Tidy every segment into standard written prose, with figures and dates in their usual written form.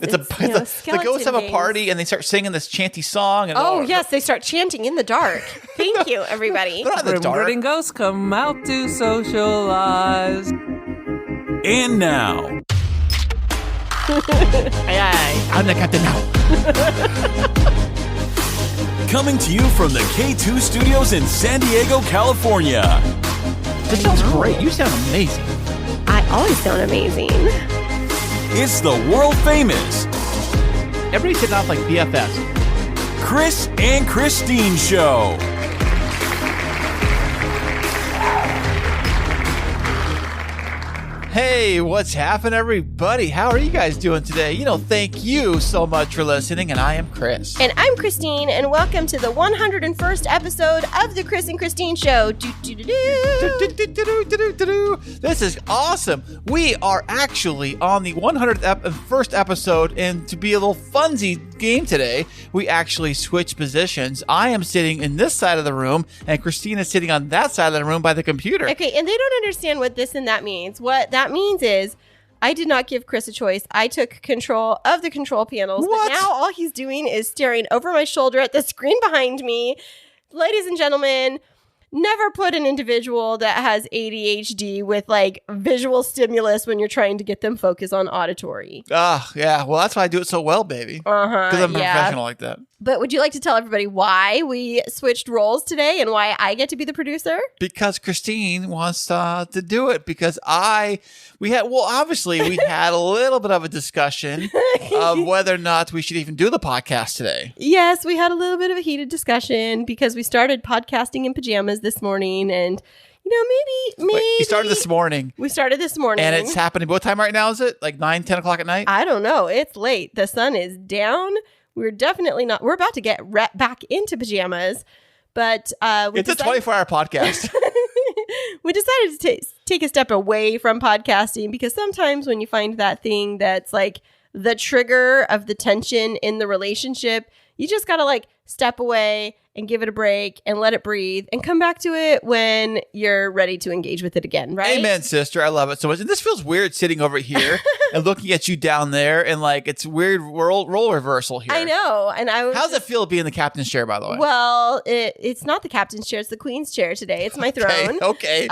It's the ghosts have a party and they start singing this chanty song. And yes, they start chanting in the dark. Thank you, everybody. They're not in the dark. And ghosts come out to socialize. And now, I'm the captain now. coming to you from the K2 Studios in San Diego, California. This sounds great. You sound amazing. I always sound amazing. It's the world famous Everybody's hitting off like BFFs. Kris and Kristine Show. Hey, what's happening, everybody? How are you guys doing today? Thank you so much for listening, and I am Kris. And I'm Kristine, and welcome to the 101st episode of the Kris and Kristine Show. This is awesome. We are actually on the 101st episode, and to be a little funsy game today, we actually switch positions. I am sitting in this side of the room, and Kristine is sitting on that side of the room by the computer. Okay, and they don't understand what this and that means. What that means is I did not give Kris a choice. I took control of the control panels. What? But now all he's doing is staring over my shoulder at the screen behind me. Ladies and gentlemen, never put an individual that has ADHD with like visual stimulus when you're trying to get them focused on auditory. Yeah. Well, that's why I do it so well, baby. Because I'm professional like that. But would you like to tell everybody why we switched roles today and why I get to be the producer? Because Kristine wants to do it. Because we had a little bit of a discussion of whether or not we should even do the podcast today. Yes, we had a little bit of a heated discussion because we started podcasting in pajamas this morning, and maybe you started this morning. We started this morning, and it's happening. What time right now is it? Like 9, 10 o'clock at night? I don't know. It's late. The sun is down. We're definitely not. We're about to get back into pajamas, but it's a 24-hour podcast. We decided to take a step away from podcasting because sometimes when you find that thing that's like the trigger of the tension in the relationship, you just gotta like step away and give it a break and let it breathe and come back to it when you're ready to engage with it again, right? Amen, sister. I love it so much. And this feels weird sitting over here and looking at you down there, and like it's weird role reversal here. I know. And how's it feel being the captain's chair, by the way? Well, it's not the captain's chair, it's the queen's chair today. It's my throne. Okay.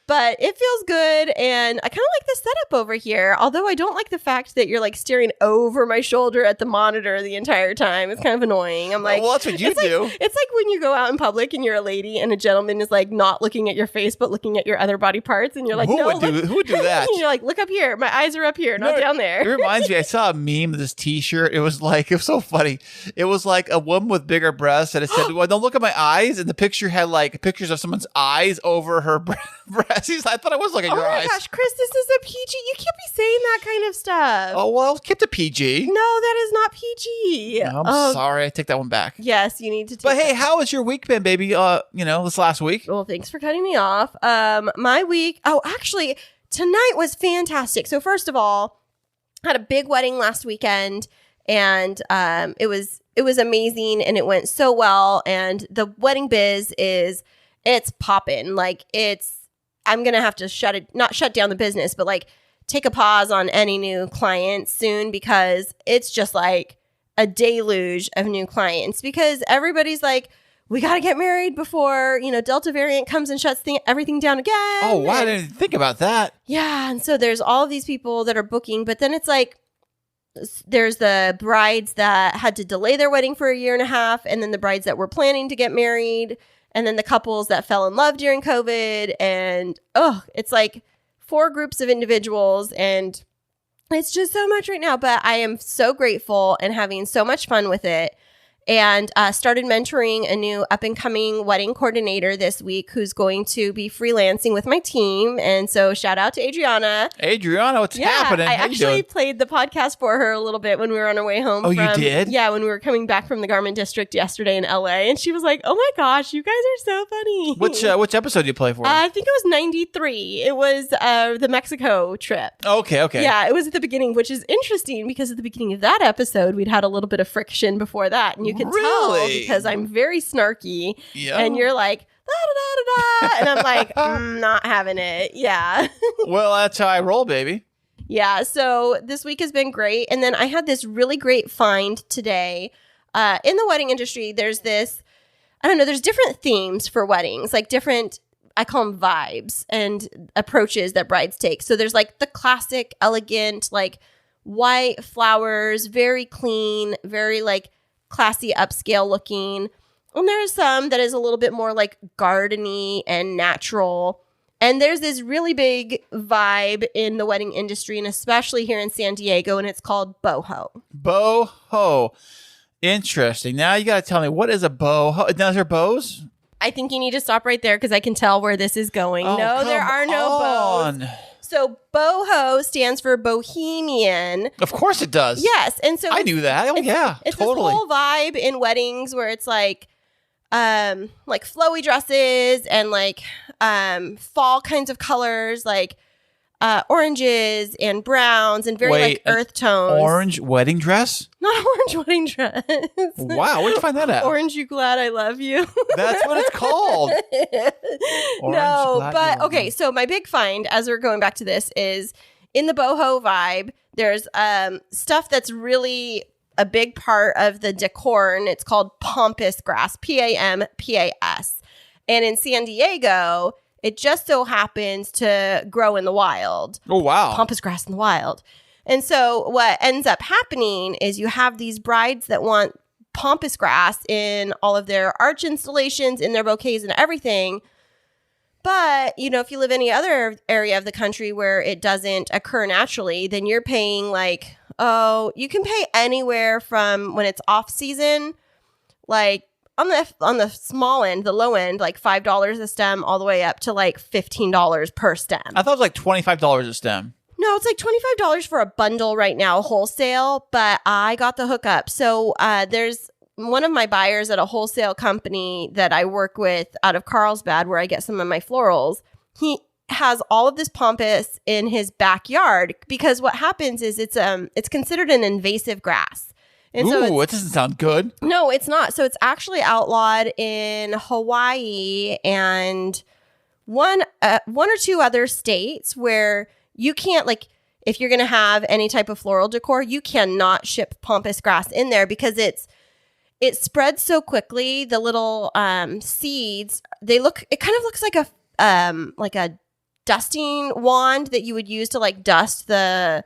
But it feels good, and I kind of like the setup over here, although I don't like the fact that you're like staring over my shoulder at the monitor the entire time. It's kind of annoying. I'm like, well, that's what you do. It's like when you go out in public and you're a lady and a gentleman is like not looking at your face but looking at your other body parts, and you're like, who would do that? And you're like, look up here. My eyes are up here, not down there. It reminds me, I saw a meme of this t-shirt. It was so funny. It was like a woman with bigger breasts, and it said, well, don't look at my eyes. And the picture had like pictures of someone's eyes over her breasts. I thought I was looking at your eyes. Oh my gosh, Kris, this is a PG. You can't be saying that kind of stuff. Oh, well, keep the PG. No, that is not PG. No, I'm sorry. I take that one back. Yes, you need to take But hey, how was your week been, baby? This last week? Well, thanks for cutting me off. My week, actually, tonight was fantastic. So first of all, I had a big wedding last weekend, and it was amazing, and it went so well. And the wedding biz it's popping. Like I'm going to have to not shut down the business, but like take a pause on any new clients soon, because it's just like a deluge of new clients, because everybody's like, we got to get married before, Delta variant comes and shuts everything down again. Oh, wow. I didn't even think about that. Yeah. And so there's all of these people that are booking, but then it's like, there's the brides that had to delay their wedding for a year and a half, and then the brides that were planning to get married, and then the couples that fell in love during COVID. And it's like 4 groups of individuals, and it's just so much right now. But I am so grateful and having so much fun with it. And started mentoring a new up-and-coming wedding coordinator this week who's going to be freelancing with my team. And so shout out to Adriana. Adriana, what's happening? I actually played the podcast for her a little bit when we were on our way home. Oh, you did? Yeah, when we were coming back from the Garment District yesterday in LA. And she was like, oh my gosh, you guys are so funny. Which episode did you play for? I think it was 93. It was the Mexico trip. Okay. Yeah, it was at the beginning, which is interesting because at the beginning of that episode, we'd had a little bit of friction before that. And you could tell because I'm very snarky. Yeah. And you're like, da-da-da-da-da. And I'm like, not having it. Yeah. Well, that's how I roll, baby. Yeah, so this week has been great. And then I had this really great find today. In the wedding industry, there's this, I don't know, there's different themes for weddings, like different, I call them vibes and approaches that brides take. So there's like the classic, elegant, like white flowers, very clean, very like classy, upscale looking. And there's some that is a little bit more like gardeny and natural. And there's this really big vibe in the wedding industry, and especially here in San Diego, and it's called boho. Boho. Interesting. Now you got to tell me, what is a boho? Now, is there bows? I think you need to stop right there because I can tell where this is going. Oh, no, there are no bows. So boho stands for bohemian. Of course it does. Yes. And so I knew that. Oh, yeah. It's totally. this whole vibe in weddings where it's like flowy dresses and like fall kinds of colors, like oranges and browns and very like earth tones. Orange wedding dress? Not orange wedding dress. Wow, where'd you find that at? Orange, you glad I love you. That's what it's called. No, but okay. So my big find, as we're going back to this, is in the boho vibe. There's stuff that's really a big part of the decor, and it's called pampas grass, Pampas. And in San Diego, it just so happens to grow in the wild. Oh, wow. Pampas grass in the wild. And so what ends up happening is you have these brides that want pampas grass in all of their arch installations, in their bouquets and everything. But, you know, if you live in any other area of the country where it doesn't occur naturally, then you're paying like, you can pay anywhere from when it's off season, like on the small end, the low end, like $5 a stem, all the way up to like $15 per stem. I thought it was like $25 a stem. No, it's like $25 for a bundle right now, wholesale, but I got the hookup. So there's one of my buyers at a wholesale company that I work with out of Carlsbad, where I get some of my florals. He has all of this pampas in his backyard because what happens is it's considered an invasive grass. And ooh, it doesn't sound good. No, it's not. So it's actually outlawed in Hawaii and one or two other states where you can't, like, if you're going to have any type of floral decor, you cannot ship pampas grass in there because it spreads so quickly. The little seeds, it kind of looks like a dusting wand that you would use to like dust the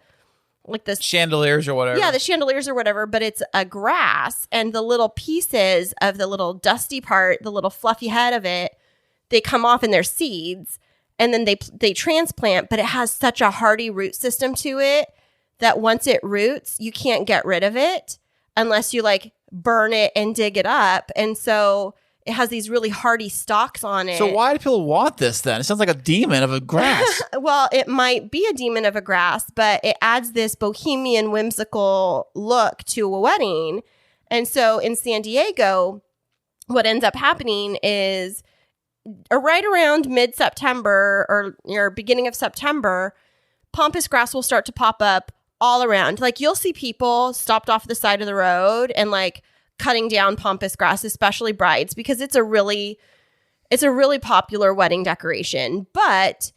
chandeliers or whatever. Yeah, the chandeliers or whatever, but it's a grass, and the little pieces of the little dusty part, the little fluffy head of it, they come off in their seeds, and then they transplant, but it has such a hardy root system to it that once it roots, you can't get rid of it unless you like burn it and dig it up. And so it has these really hardy stalks on it. So why do people want this then? It sounds like a demon of a grass. Well, it might be a demon of a grass, but it adds this bohemian, whimsical look to a wedding. And so in San Diego, what ends up happening is right around mid-September or beginning of September, pampas grass will start to pop up all around. Like you'll see people stopped off the side of the road and like cutting down pampas grass, especially brides, because it's a really popular wedding decoration. But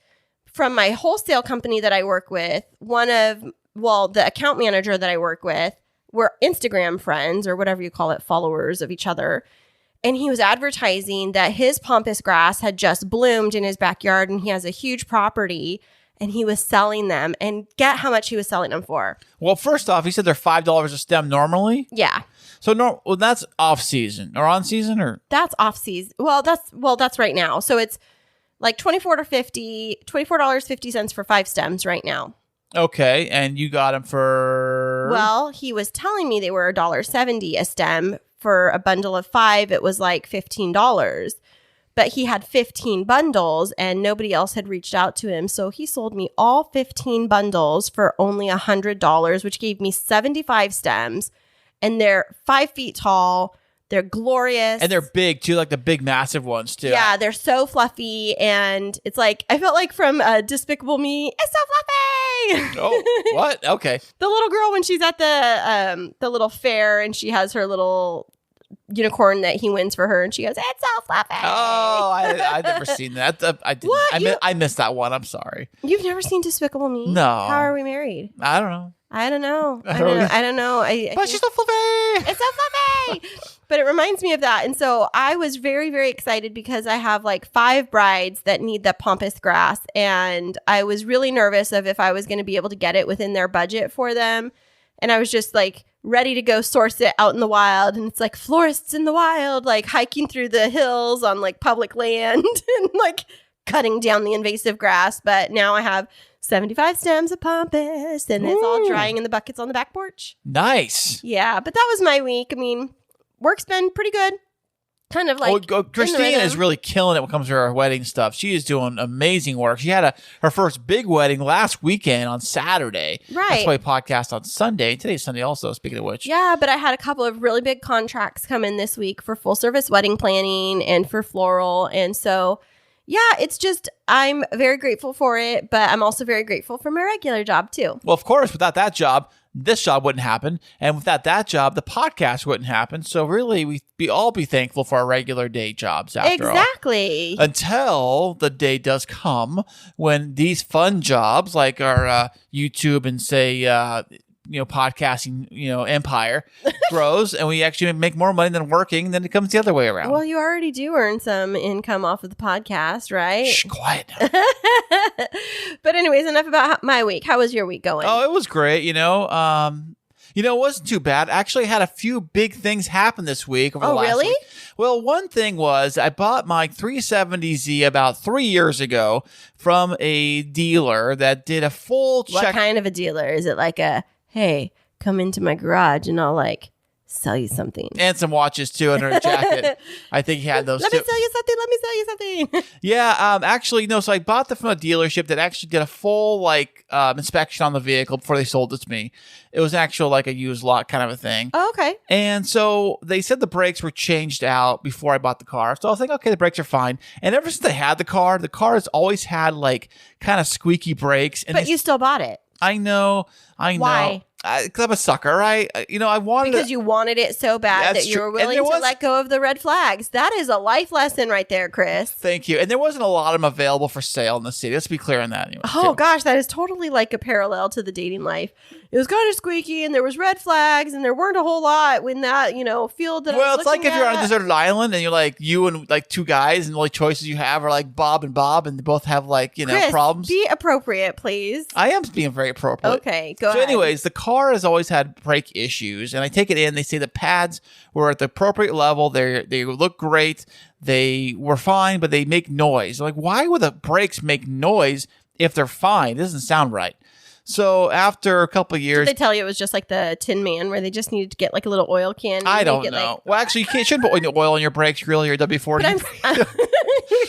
from my wholesale company that I work with, the account manager that I work with, we're Instagram friends or whatever you call it, followers of each other. And he was advertising that his pampas grass had just bloomed in his backyard, and he has a huge property, and he was selling them. And get how much he was selling them for. Well, first off, he said they're $5 a stem normally. Yeah. So that's off season or on season or that's off season. That's right now. So it's like $24.50 for 5 stems right now. Okay, and you got them for? Well, he was telling me they were $1.70 a stem. For a bundle of 5, it was like $15. But he had 15 bundles and nobody else had reached out to him. So he sold me all 15 bundles for only $100, which gave me 75 stems. And they're 5 feet tall. They're glorious. And they're big too, like the big massive ones too. Yeah, they're so fluffy. And it's like, I felt like from Despicable Me, it's so fluffy. Oh, what? Okay. The little girl when she's at the little fair and she has her little unicorn that he wins for her, and she goes, "It's so fluffy." Oh, I've never seen that. I didn't. What? I missed that one. I'm sorry. You've never seen Despicable Me? No. How are we married? I don't know. I don't know. I don't know. But she's so fluffy. It's so fluffy. But it reminds me of that. And so I was very, very excited because I have like 5 brides that need the pampas grass. And I was really nervous of if I was going to be able to get it within their budget for them. And I was just like ready to go source it out in the wild. And it's like florists in the wild, like hiking through the hills on like public land and like cutting down the invasive grass. But now I have 75 stems of pampas, and it's all drying in the buckets on the back porch. Nice. Yeah, but that was my week. I mean, work's been pretty good. Kind of like Kristine is really killing it when it comes to her wedding stuff. She is doing amazing work. She had her first big wedding last weekend on Saturday. Right. That's why we podcast on Sunday. Today's Sunday also, speaking of which. Yeah, but I had a couple of really big contracts come in this week for full service wedding planning and for floral. And so, yeah, it's just, I'm very grateful for it, but I'm also very grateful for my regular job too. Well, of course, without that job, this job wouldn't happen. And without that job, the podcast wouldn't happen. So really, we all be thankful for our regular day jobs after all. Exactly. Until the day does come when these fun jobs like our YouTube and say, podcasting, empire grows and we actually make more money than working, then it comes the other way around. Well, you already do earn some income off of the podcast, right? Shh, quiet now. But anyways, enough about my week. How was your week going? Oh, it was great. It wasn't too bad. I actually had a few big things happen this week. Over the last really? week. Well, one thing was I bought my 370Z about 3 years ago from a dealer that did a full check. What kind of a dealer? Is it like a, hey, come into my garage and I'll like sell you something? And some watches too under a jacket. I think he had those Let too. me sell you something. Yeah, actually, no. So I bought them from a dealership that actually did a full inspection on the vehicle before they sold it to me. It was actual like a used lot kind of a thing. Oh, okay. And so they said the brakes were changed out before I bought the car. So I was like, okay, the brakes are fine. And ever since I had the car has always had like kind of squeaky brakes. And But you still bought it. I know. Why? Because I'm a sucker, right? I wanted because you wanted it so bad that you were willing to let go of the red flags. That is a life lesson right there, Kriss. Thank you. And there wasn't a lot of them available for sale in the city. Let's be clear on that. Anyway, gosh, that is totally like a parallel to the dating life. It was kind of squeaky, and there was red flags, and there weren't a whole lot in that field that. Well, it's like if you're on a deserted island and you're like you and like 2 guys, and the only choices you have are like Bob, and they both have Kriss, problems. Be appropriate, please. I am being very appropriate. Okay, go ahead. So, anyways, the car has always had brake issues, and I take it in. They say the pads were at the appropriate level. They look great. They were fine, but they make noise. Like, why would the brakes make noise if they're fine? It doesn't sound right. So after a couple of years, did they tell you it was just like the Tin Man where they just needed to get like a little oil can? I don't know. Well, actually, you shouldn't put oil in your brakes, really, or W40.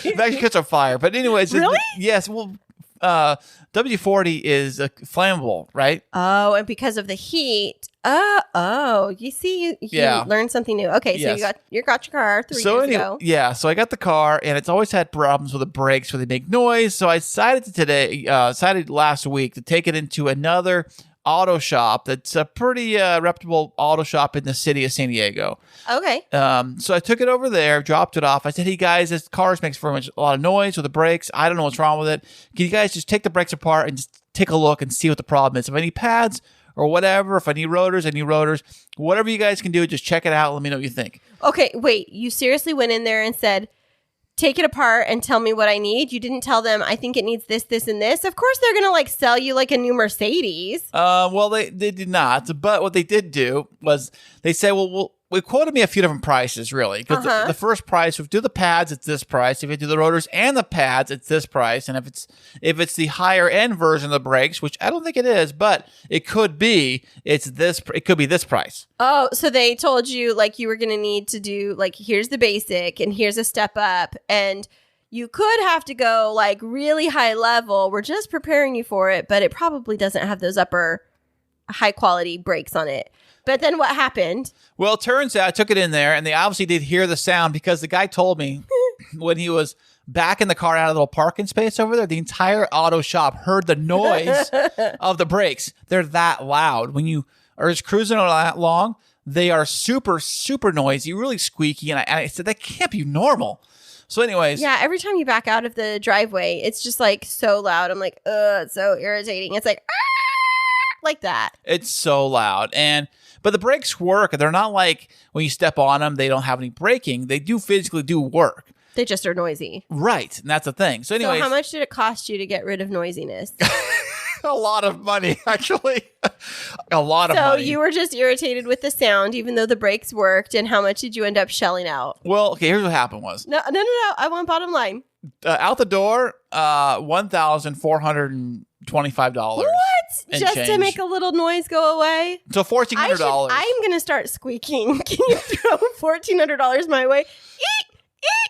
It actually catches on fire. But anyways, really? Yes. Well, W40 is flammable, right? Oh, and because of the heat. You see, you learned something new. Okay, so yes. you got your car 3 years ago. Yeah, so I got the car, and it's always had problems with the brakes where they make noise. So I decided last week to take it into another auto shop that's a pretty reputable auto shop in the city of San Diego. Okay. So I took it over there, dropped it off. I said, hey guys, this car makes a lot of noise with the brakes. I don't know what's wrong with it. Can you guys just take the brakes apart and just take a look and see what the problem is? If I need pads or whatever, if I need rotors, whatever you guys can do, just check it out. Let me know what you think. Okay, wait, you seriously went in there and said, take it apart and tell me what I need? You didn't tell them, I think it needs this, this, and this? Of course they're going to sell you like a new Mercedes. Well, they did not. But what they did do was they said, well, we quoted me a few different prices, really. Because the first price, if you do the pads, it's this price. If you do the rotors and the pads, it's this price. And if it's the higher end version of the brakes, which I don't think it is, but it could be, it could be this price. Oh, so they told you you were going to need to do here's the basic and here's a step up, and you could have to go really high level. We're just preparing you for it, but it probably doesn't have those upper high quality brakes on it. But then what happened? Well, it turns out I took it in there, and they obviously did hear the sound because the guy told me when he was backing the car out of the little parking space over there, the entire auto shop heard the noise of the brakes. They're that loud. When you are just cruising along. They are super, super noisy, really squeaky. And I said, that can't be normal. So anyways. Yeah, every time you back out of the driveway, it's just like so loud. I'm like, it's so irritating. It's like, like that. It's so loud. But the brakes work. They're not like when you step on them, they don't have any braking. They do physically do work. They just are noisy. Right. And that's the thing. So anyways. So how much did it cost you to get rid of noisiness? A lot of money, actually. A lot of money. So you were just irritated with the sound, even though the brakes worked. And how much did you end up shelling out? Well, okay, here's what happened was. No. I want bottom line. Out the door, $1,425. What? Just change. to make a little noise go away? So $1,400. I'm going to start squeaking. Can you throw $1,400 my way?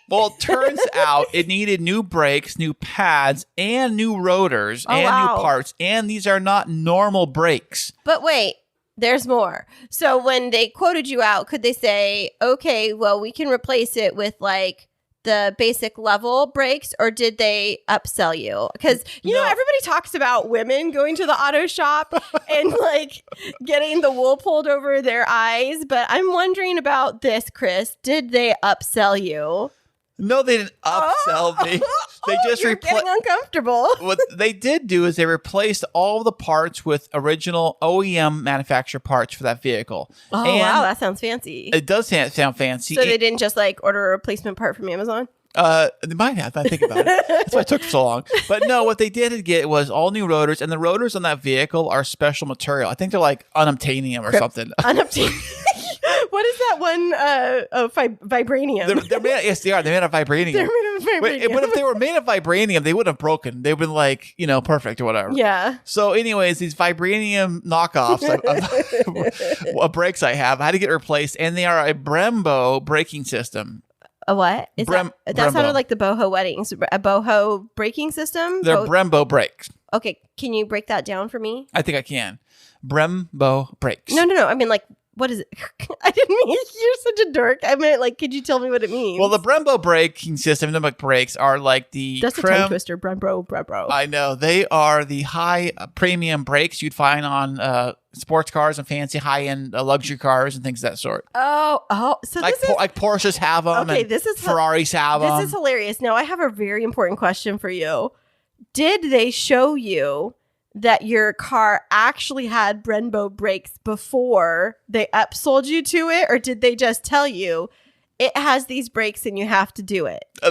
Well, it turns out it needed new brakes, new pads, and new rotors, new parts. And these are not normal brakes. But wait, there's more. So when they quoted you out, could they say, okay, well, we can replace it with like the basic level brakes, or did they upsell you? Because, you know, everybody talks about women going to the auto shop and like getting the wool pulled over their eyes. But I'm wondering about this, Kriss. Did they upsell you? No, they didn't upsell me. They just getting uncomfortable. What they did do is they replaced all the parts with original OEM manufacturer parts for that vehicle. Oh, wow, that sounds fancy. It does sound fancy. So they didn't just like order a replacement part from Amazon? They might have. I think about it. That's why it took so long. But no, what they did get was all new rotors, and the rotors on that vehicle are special material. I think they're like unobtainium or something. Unobtainium. What is that one? Vibranium. They're made. Yes, they are. They're made of vibranium. They're made of vibranium. But if they were made of vibranium, they wouldn't have broken. They've been like, perfect or whatever. Yeah. So, anyways, these vibranium knockoffs of brakes I have, I had to get replaced, and they are a Brembo braking system. A what? That Brembo. sounded like the boho weddings. A boho braking system? They're Brembo Brakes. Okay, can you break that down for me? I think I can. Brembo Brakes. No. I mean, like, what is it? I didn't mean you're such a dork. I meant, like, could you tell me what it means? Well, the Brembo braking system, pneumatic brakes, are like the That's a tongue twister. Brembo. I know. They are the high premium brakes you'd find on sports cars and fancy high-end luxury cars and things of that sort. Oh. So like, like Porsches have them. Okay, and this is Ferraris have them. This is hilarious. Now, I have a very important question for you. Did they show you that your car actually had Brembo brakes before they upsold you to it? Or did they just tell you it has these brakes and you have to do it? I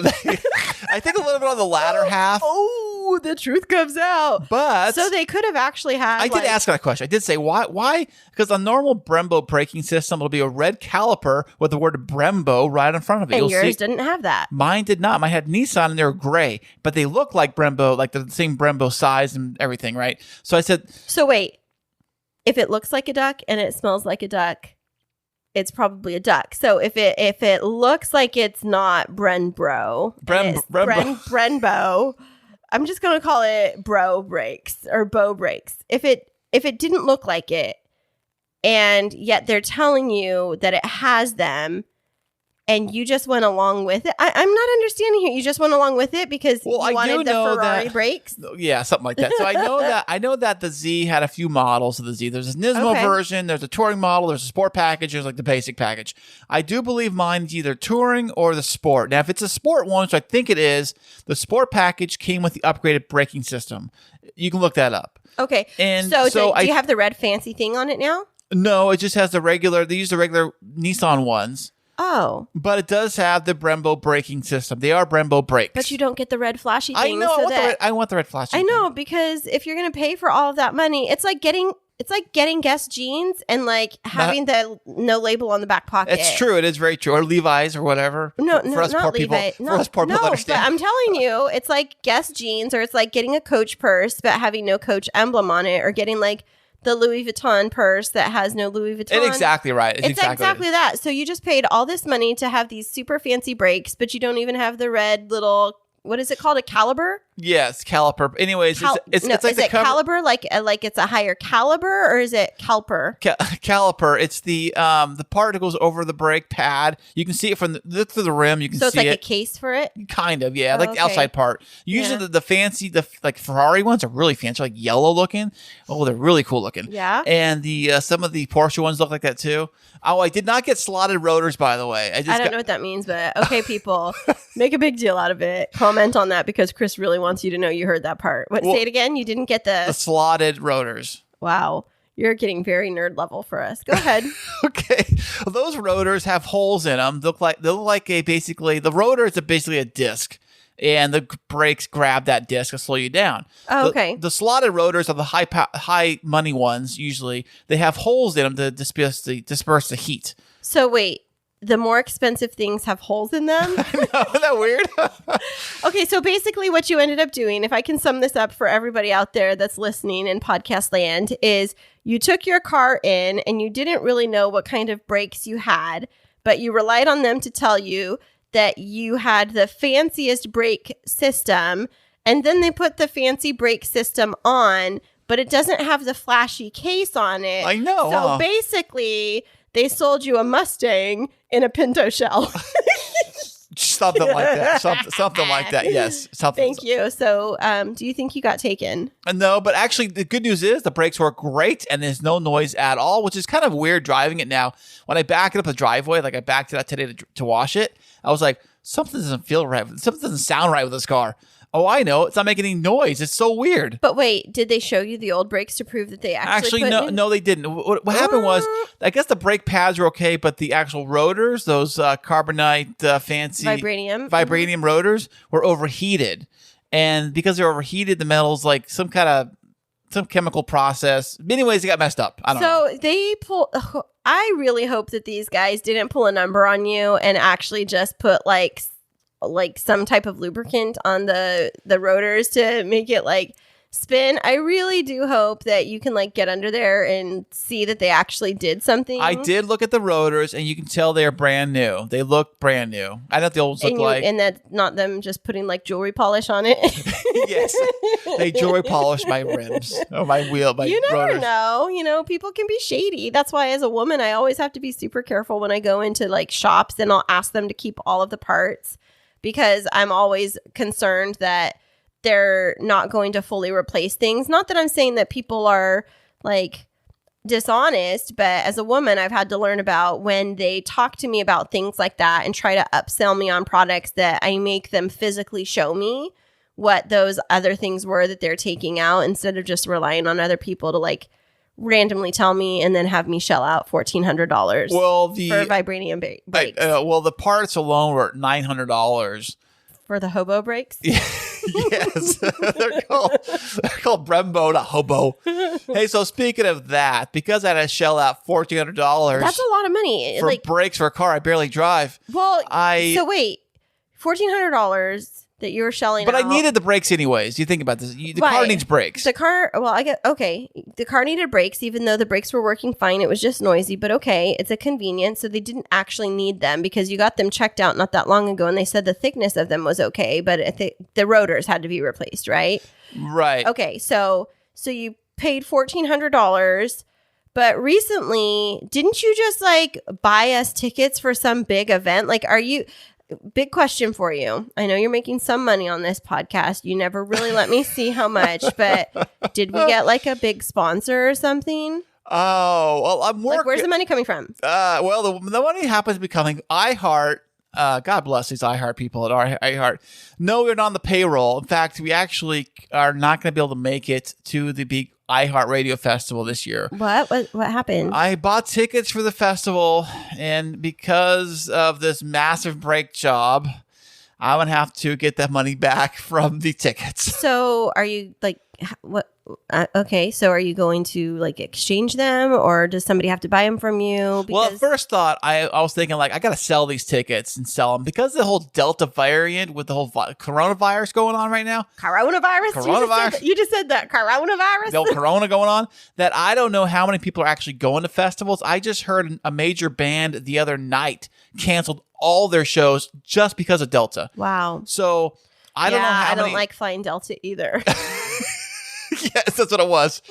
think a little bit on the latter half. Oh, the truth comes out. But so they could have actually had. I did ask that question. I did say why? Because a normal Brembo braking system will be a red caliper with the word Brembo right in front of it. And yours didn't have that. Mine did not. Mine had Nissan and they were gray, but they look like Brembo, like the same Brembo size and everything, right? So I said. So wait, if it looks like a duck and it smells like a duck, it's probably a duck. So if it looks like it's not Brembo, I'm just gonna call it Bro Brakes or Bo Brakes. If it didn't look like it, and yet they're telling you that it has them, and you just went along with it. I'm not understanding here. You just went along with it because you wanted the Ferrari brakes? Yeah, something like that. So I know that the Z had a few models of the Z. There's a Nismo version, there's a touring model, there's a sport package, there's like the basic package. I do believe mine's either touring or the sport. Now, if it's a sport one, which I think it is, the sport package came with the upgraded braking system. You can look that up. Okay. And so do you have the red fancy thing on it now? No, it just has they use the regular Nissan ones. Oh. But it does have the Brembo braking system. They are Brembo brakes. But you don't get the red flashy thing. I know. I want the red flashy thing. I know, because if you're going to pay for all of that money, it's like getting Guess jeans and like having the no label on the back pocket. It's true. It is very true. Or Levi's or whatever. No, not Levi. For us poor people understand. But I'm telling you, it's like Guess jeans, or it's like getting a Coach purse but having no Coach emblem on it, or getting like the Louis Vuitton purse that has no Louis Vuitton. It's exactly right. It's exactly that. So you just paid all this money to have these super fancy brakes, but you don't even have the red little what is it called? A caliber? Yes, caliper. Anyways, it's like is the it caliber like it's a higher caliber, or is it caliper? Caliper. It's the part that goes over the brake pad. You can see it from through the rim. You can see it. So it's like a case for it? Kind of, yeah. Like the okay. outside part. Usually the fancy, like Ferrari ones are really fancy, like yellow looking. Oh, they're really cool looking. Yeah. And the some of the Porsche ones look like that too. Oh, I did not get slotted rotors, by the way. I don't know what that means, but okay, people, make a big deal out of it. Comment on that because Kriss really wants you to know you heard that part. Say it again. You didn't get the slotted rotors. Wow. You're getting very nerd level for us. Go ahead. Okay. Well, those rotors have holes in them. They look like the rotor is basically a disc. And the brakes grab that disc and slow you down. Oh, okay. The slotted rotors are the high money ones. Usually, they have holes in them to disperse the heat. So wait, the more expensive things have holes in them? Isn't that weird? Okay, so basically, what you ended up doing, if I can sum this up for everybody out there that's listening in podcast land, is you took your car in and you didn't really know what kind of brakes you had, but you relied on them to tell you that you had the fanciest brake system, and then they put the fancy brake system on, but it doesn't have the flashy case on it. I know. So basically, they sold you a Mustang in a Pinto shell. Something like that. Something like that. Yes. Thank you. So, do you think you got taken? No, but actually, the good news is the brakes work great and there's no noise at all, which is kind of weird driving it now. When I back it up the driveway, like I backed it up today to wash it, I was like, something doesn't feel right. Something doesn't sound right with this car. Oh, I know. It's not making any noise. It's so weird. But wait, did they show you the old brakes to prove that they actually no, they didn't. What happened was, I guess the brake pads were okay, but the actual rotors, those carbonite fancy vibranium rotors, were overheated. And because they're overheated, the metal's like some chemical process. Anyways, they got messed up. I don't know. So they I really hope that these guys didn't pull a number on you and actually just put like some type of lubricant on the rotors to make it like spin. I really do hope that you can like get under there and see that they actually did something. I did look at the rotors and you can tell they're brand new. They look brand new. I know what the olds look like. And that's not them just putting like jewelry polish on it. Yes. They jewelry polish my rims or my wheel, my You never rotors. know. You know, people can be shady. That's why as a woman, I always have to be super careful when I go into like shops and I'll ask them to keep all of the parts because I'm always concerned that they're not going to fully replace things. Not that I'm saying that people are like dishonest, but as a woman, I've had to learn about when they talk to me about things like that and try to upsell me on products that I make them physically show me what those other things were that they're taking out instead of just relying on other people to like randomly tell me and then have me shell out $1,400 for vibranium brakes. Well, the parts alone were $900. For the hobo brakes? Yes. They're called Brembo, not hobo. Hey, so speaking of that, because I had to shell out $1,400. That's a lot of money. For brakes for a car I barely drive. Well, so wait, $1,400 that you were shelling But out. I needed the brakes anyways. You think about this. The car needs brakes. The car needed brakes, even though the brakes were working fine. It was just noisy, but okay. It's a convenience. So they didn't actually need them because you got them checked out not that long ago and they said the thickness of them was okay, but the rotors had to be replaced, right? Right. Okay. So you paid $1,400, but recently, didn't you just like buy us tickets for some big event? Like, big question for you. I know you're making some money on this podcast. You never really let me see how much, but did we get like a big sponsor or something? Oh, well, I'm working. Like, where's the money coming from? Well, the money happens to be coming. Iheart. God bless these Iheart people at Iheart. No, we're not on the payroll. In fact, we actually are not going to be able to make it to the big Iheart Radio Festival this year. What happened? I bought tickets for the festival, and because of this massive brake job, I'm going to have to get that money back from the tickets. So are you like, what? Okay, so are you going to like exchange them or does somebody have to buy them from you? Well, at first thought, I was thinking like, I got to sell these tickets and sell them because of the whole Delta variant with the whole coronavirus going on right now. Coronavirus? You just said that. Coronavirus? No, corona going on. That I don't know how many people are actually going to festivals. I just heard a major band the other night canceled all their shows just because of Delta. Wow. So I don't know how I don't many. like flying Delta either. Yes, that's what it was.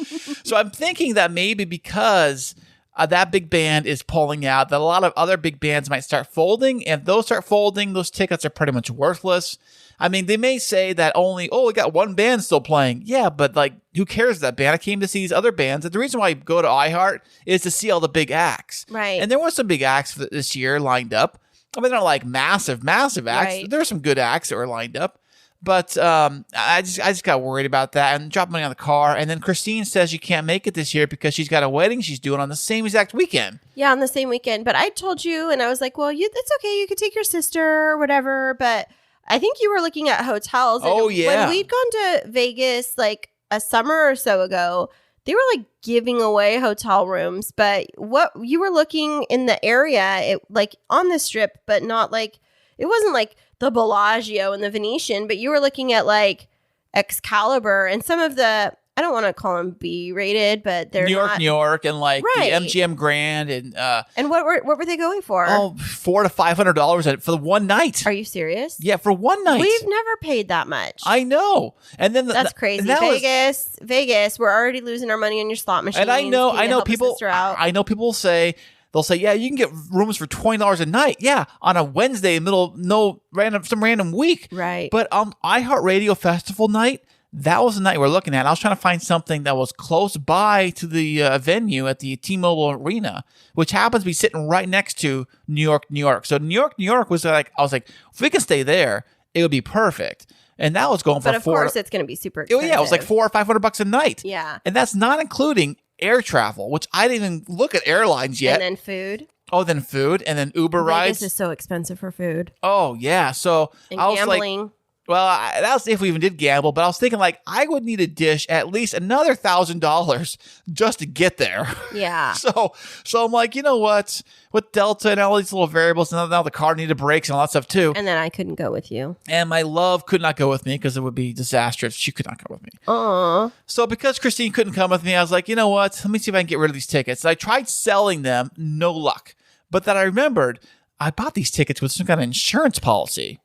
So I'm thinking that maybe because that big band is pulling out, that a lot of other big bands might start folding. If those start folding, those tickets are pretty much worthless. I mean, they may say that only, we got one band still playing. Yeah, but like, who cares that band? I came to see these other bands. And the reason why I go to Iheart is to see all the big acts. Right. And there was some big acts for this year lined up. I mean, they're not like massive acts. Right. There were some good acts that were lined up. But I just got worried about that and dropped money on the car. And then Kristine says she can't make it this year because she's got a wedding she's doing on the same exact weekend. Yeah, on the same weekend. But I told you, and I was like, well, it's okay. You could take your sister or whatever. But I think you were looking at hotels. And yeah. When we'd gone to Vegas like a summer or so ago, they were like giving away hotel rooms. But what you were looking in the area, like on the Strip, but not like, it wasn't like the Bellagio and the Venetian, but you were looking at like Excalibur and some of the, I don't want to call them B-rated, but they're New York, and like Right. the MGM Grand and what were they going for? $400 to $500 for the one night. Are you serious? Yeah, for one night. We've never paid that much. I know, and then That's crazy. and that was- Vegas. We're already losing our money on your slot machines. and I know Can you help a people. sister out? I know people say. They'll say, yeah, you can get rooms for $20 a night. Yeah, on a Wednesday, some random week. Right. But iHeartRadio Festival night, that was the night we're looking at. I was trying to find something that was close by to the venue at the T-Mobile Arena, which happens to be sitting right next to New York. So New York was like, I was like, if we can stay there, it would be perfect. And that was going for But of course, it's going to be super Oh, expensive. yeah, it was like $400 or $500 a night. Yeah. And that's not including air travel, which I didn't even look at airlines yet. And then food. Then food, and then Uber rides. Vegas is so expensive for food. Oh, yeah. So And I was gambling. like, well, that was if we even did gamble, but I was thinking like I would need a dish at least another $1,000 just to get there. Yeah. So I'm like, you know what? With Delta and all these little variables, and now the car needed brakes and all that stuff too. And then I couldn't go with you. And my love could not go with me because it would be disastrous. She could not go with me. Aw. So because Kristine couldn't come with me, I was like, you know what? Let me see if I can get rid of these tickets. And I tried selling them, no luck. But then I remembered I bought these tickets with some kind of insurance policy.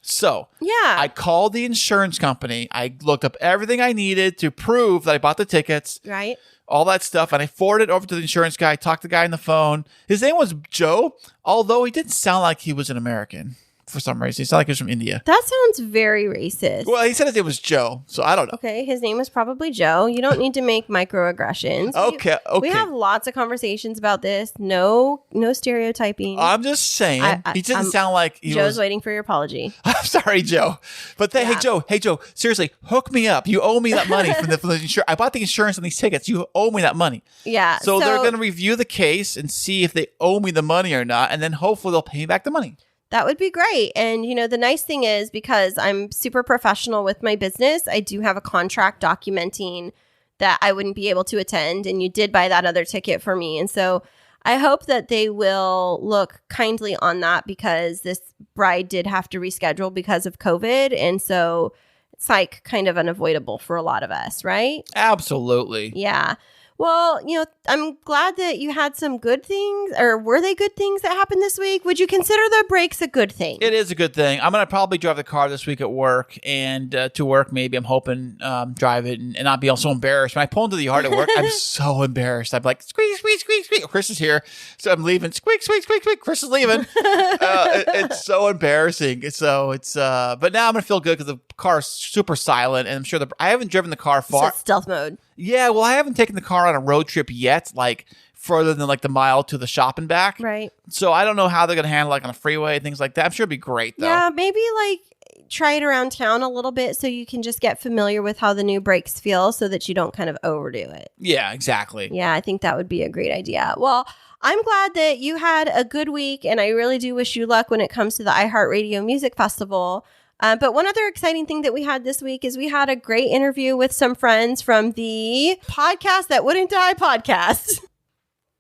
So Yeah. I called the insurance company. I looked up everything I needed to prove that I bought the tickets, Right? all that stuff. And I forwarded it over to the insurance guy, talked to the guy on the phone. His name was Joe, although he didn't sound like he was an American. For some reason, he sounded like he was from India. That sounds very racist. Well, he said his name was Joe, so I don't know. Okay, his name was probably Joe. You don't need to make microaggressions. Okay. We have lots of conversations about this. No stereotyping. I'm just saying, he didn't sound like he Joe's was. waiting for your apology. I'm sorry, Joe. But hey, Joe, seriously, hook me up. You owe me that money from the insurance. I bought the insurance on these tickets. You owe me that money. Yeah. So they're going to review the case and see if they owe me the money or not, and then hopefully they'll pay me back the money. That would be great. And, the nice thing is because I'm super professional with my business, I do have a contract documenting that I wouldn't be able to attend. And you did buy that other ticket for me. And so I hope that they will look kindly on that because this bride did have to reschedule because of COVID. And so it's like kind of unavoidable for a lot of us, right? Absolutely. Yeah. Well, I'm glad that you had some good things, or were they good things that happened this week? Would you consider the brakes a good thing? It is a good thing. I'm going to probably drive the car this week at work, and to work maybe I'm hoping drive it and not be so embarrassed. When I pull into the yard at work, I'm so embarrassed. I'm like, squeak, squeak, squeak, squeak. Kriss is here, so I'm leaving. Squeak, squeak, squeak, squeak. Kriss is leaving. It's so embarrassing. So it's, but now I'm going to feel good because the car's super silent, and I'm sure I haven't driven the car far. So it's stealth mode. Yeah, well, I haven't taken the car on a road trip yet, like further than like the mile to the shop and back. Right. So I don't know how they're going to handle like on a freeway and things like that. I'm sure it'd be great though. Yeah, maybe like try it around town a little bit so you can just get familiar with how the new brakes feel so that you don't kind of overdo it. Yeah, exactly. Yeah, I think that would be a great idea. Well, I'm glad that you had a good week, and I really do wish you luck when it comes to the iHeartRadio Music Festival. But one other exciting thing that we had this week is we had a great interview with some friends from the Podcast That Wouldn't Die podcast.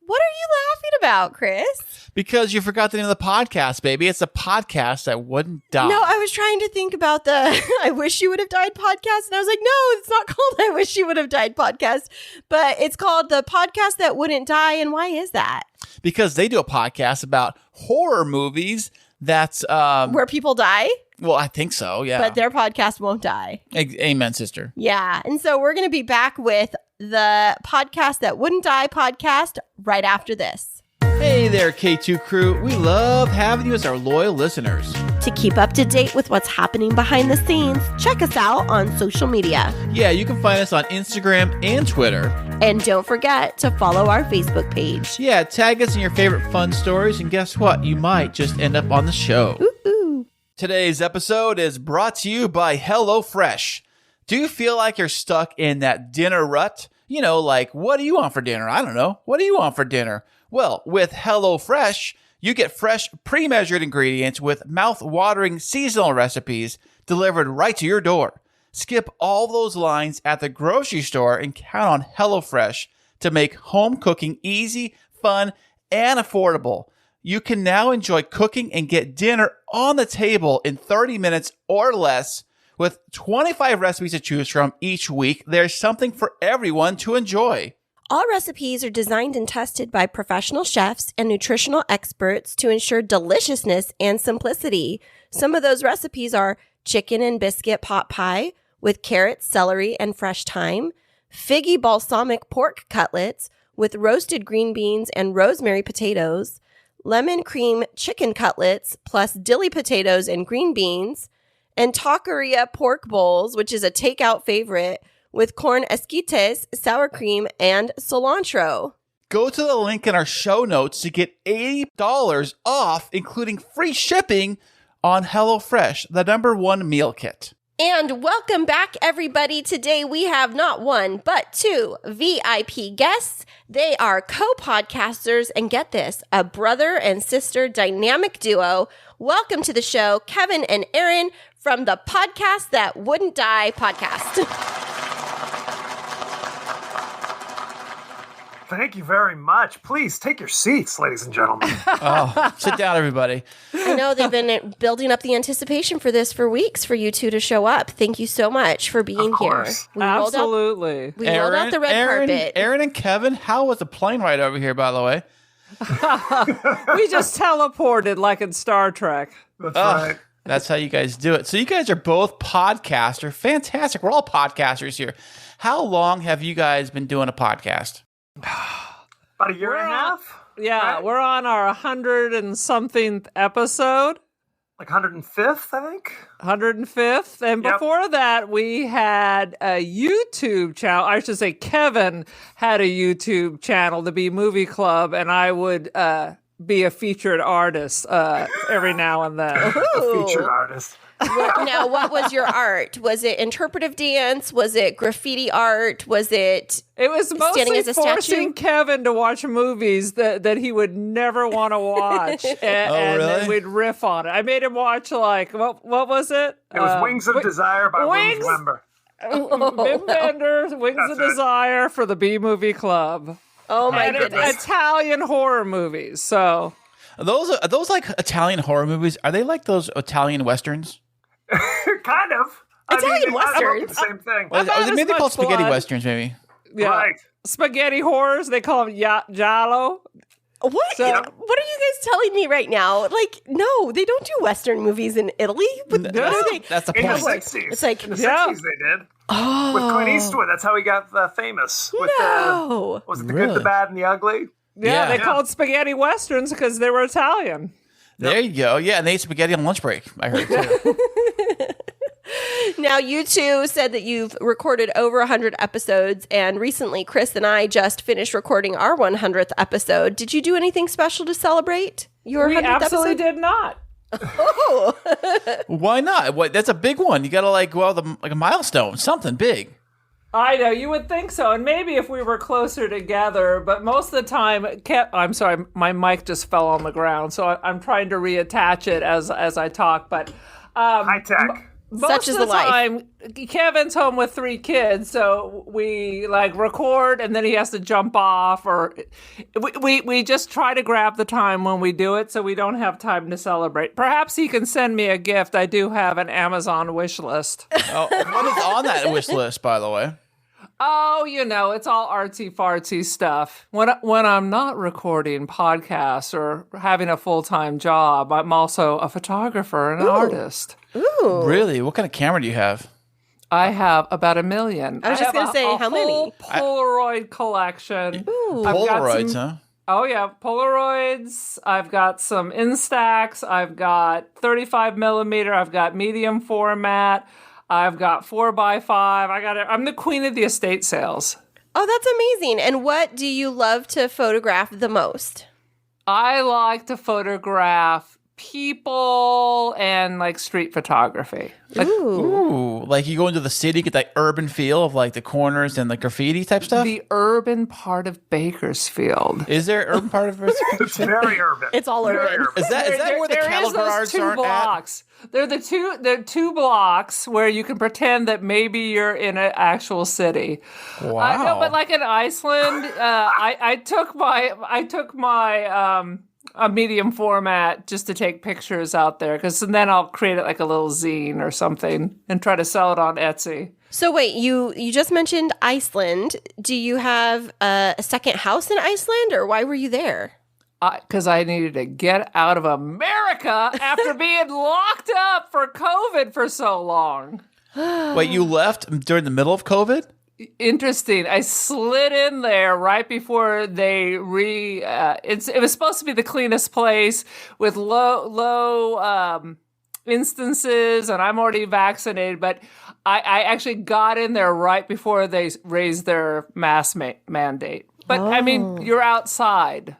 What are you laughing about, Kriss? Because you forgot the name of the podcast, baby. It's a podcast that wouldn't die. No, I was trying to think about the I Wish You Would Have Died podcast. And I was like, no, it's not called I Wish You Would Have Died podcast. But it's called the Podcast That Wouldn't Die. And why is that? Because they do a podcast about horror movies That's Where people die, well, I think so. Yeah. but their podcast won't die. Amen, sister. Yeah. And so we're going to be back with the podcast that wouldn't die podcast right after this. Hey there, K2 crew. We love having you as our loyal listeners. To keep up to date with what's happening behind the scenes, check us out on social media. Yeah, you can find us on Instagram and Twitter. And don't forget to follow our Facebook page. Yeah, tag us in your favorite fun stories, and guess what? You might just end up on the show. Ooh. Today's episode is brought to you by HelloFresh. Do you feel like you're stuck in that dinner rut? You know, like, what do you want for dinner? I don't know. What do you want for dinner? Well, with HelloFresh, you get fresh, pre-measured ingredients with mouth-watering seasonal recipes delivered right to your door. Skip all those lines at the grocery store and count on HelloFresh to make home cooking easy, fun, and affordable. You can now enjoy cooking and get dinner on the table in 30 minutes or less. With 25 recipes to choose from each week, there's something for everyone to enjoy. All recipes are designed and tested by professional chefs and nutritional experts to ensure deliciousness and simplicity. Some of those recipes are chicken and biscuit pot pie with carrots, celery, and fresh thyme, figgy balsamic pork cutlets with roasted green beans and rosemary potatoes, lemon cream chicken cutlets plus dilly potatoes and green beans, and taqueria pork bowls, which is a takeout favorite, with corn esquites, sour cream, and cilantro. Go to the link in our show notes to get $80 off, including free shipping on HelloFresh, the #1 meal kit. And welcome back, everybody. Today we have not one, but two VIP guests. They are co-podcasters, and get this, a brother and sister dynamic duo. Welcome to the show, Keven and Erin from the Podcast That Wouldn't Die podcast. Thank you very much. Please take your seats, ladies and gentlemen. Oh, sit down, everybody. I know they've been building up the anticipation for this for weeks for you two to show up. Thank you so much for being here. Absolutely. We rolled out the red carpet. Erin and Keven, how was the plane ride over here, by the way? We just teleported like in Star Trek. That's right. That's how you guys do it. So you guys are both podcasters. Fantastic. We're all podcasters here. How long have you guys been doing a podcast? About a year and a half? Yeah, right? we're on our 100 and something episode. Like 105th, I think? 105th. And Yep. before that, we had a YouTube channel. I should say Keven had a YouTube channel, the B Movie Club, and I would be a featured artist every now and then. A featured artist. Now, what was your art? Was it interpretive dance? Was it graffiti art? Was it... It was Standing mostly as a forcing statue? Kevin to watch movies that he would never want to watch, and really? then we'd riff on it. I made him watch what was it? It was Wings of Desire by Wings Wember. Wim Wenders, Wings That's of it. Desire for the B Movie Club. Oh, my And it's goodness. Italian horror movies. So Are those like Italian horror movies? Are they like those Italian westerns? Kind of. Italian I Westerns? wrote the same thing. Or About maybe as they're called much spaghetti blood. westerns, maybe. yeah, Right. spaghetti horrors. They call them giallo. What? So- What are you guys telling me right now? Like, no, they don't do Western movies in Italy. What are they? That's the In the point. 60s. It's like- in the Yeah. 60s they did. Oh. With Clint Eastwood. That's how he got famous. With No. was it The Really? Good, the Bad, and the Ugly? Yeah, they Yeah. called spaghetti westerns because they were Italian. There you go. Yeah, and they ate spaghetti on lunch break, I heard, too. Now, you two said that you've recorded over 100 episodes, and recently Kriss and I just finished recording our 100th episode. Did you do anything special to celebrate your We 100th absolutely episode? did not. Oh. Why not? What? That's a big one. You got to like go out with like a milestone, something big. I know, you would think so. And maybe if we were closer together, but most of the time, I'm sorry, my mic just fell on the ground, so I'm trying to reattach it as I talk. But High tech. most Such is of the the life. time, Kevin's home with 3 kids, so we like record and then he has to jump off, or we just try to grab the time when we do it so we don't have time to celebrate. Perhaps he can send me a gift. I do have an Amazon wish list. Oh, what is on that wish list, by the way? Oh, it's all artsy-fartsy stuff. When I'm not recording podcasts or having a full-time job, I'm also a photographer and an artist. Ooh. Really? What kind of camera do you have? I have about 1 million. I was just going to say, how many? Polaroid collection. Ooh. Polaroids, huh? Oh, yeah. Polaroids. I've got some Instax. I've got 35 millimeter. I've got medium format. I've got 4x5. I'm the queen of the estate sales. Oh, that's amazing. And what do you love to photograph the most? I like to photograph people and like street photography. Like, Ooh, like you go into the city, get that urban feel of like the corners and the graffiti type stuff. the urban part of Bakersfield. Is there an urban part of it? It's very urban. It's all Very urban. urban. Is that where the There cattle is those guards two aren't at? blocks. They're the two blocks where you can pretend that maybe you're in an actual city. Wow. No, but like in Iceland, I took my a medium format just to take pictures out there, because then I'll create it like a little zine or something and try to sell it on Etsy. So wait, you just mentioned Iceland. Do you have a second house in Iceland, or why were you there? Because I needed to get out of America after being locked up for COVID for so long. Wait, you left during the middle of COVID? Interesting. I slid in there right before they it was supposed to be the cleanest place with low instances, and I'm already vaccinated, but I actually got in there right before they raised their mask mandate. But I mean, you're outside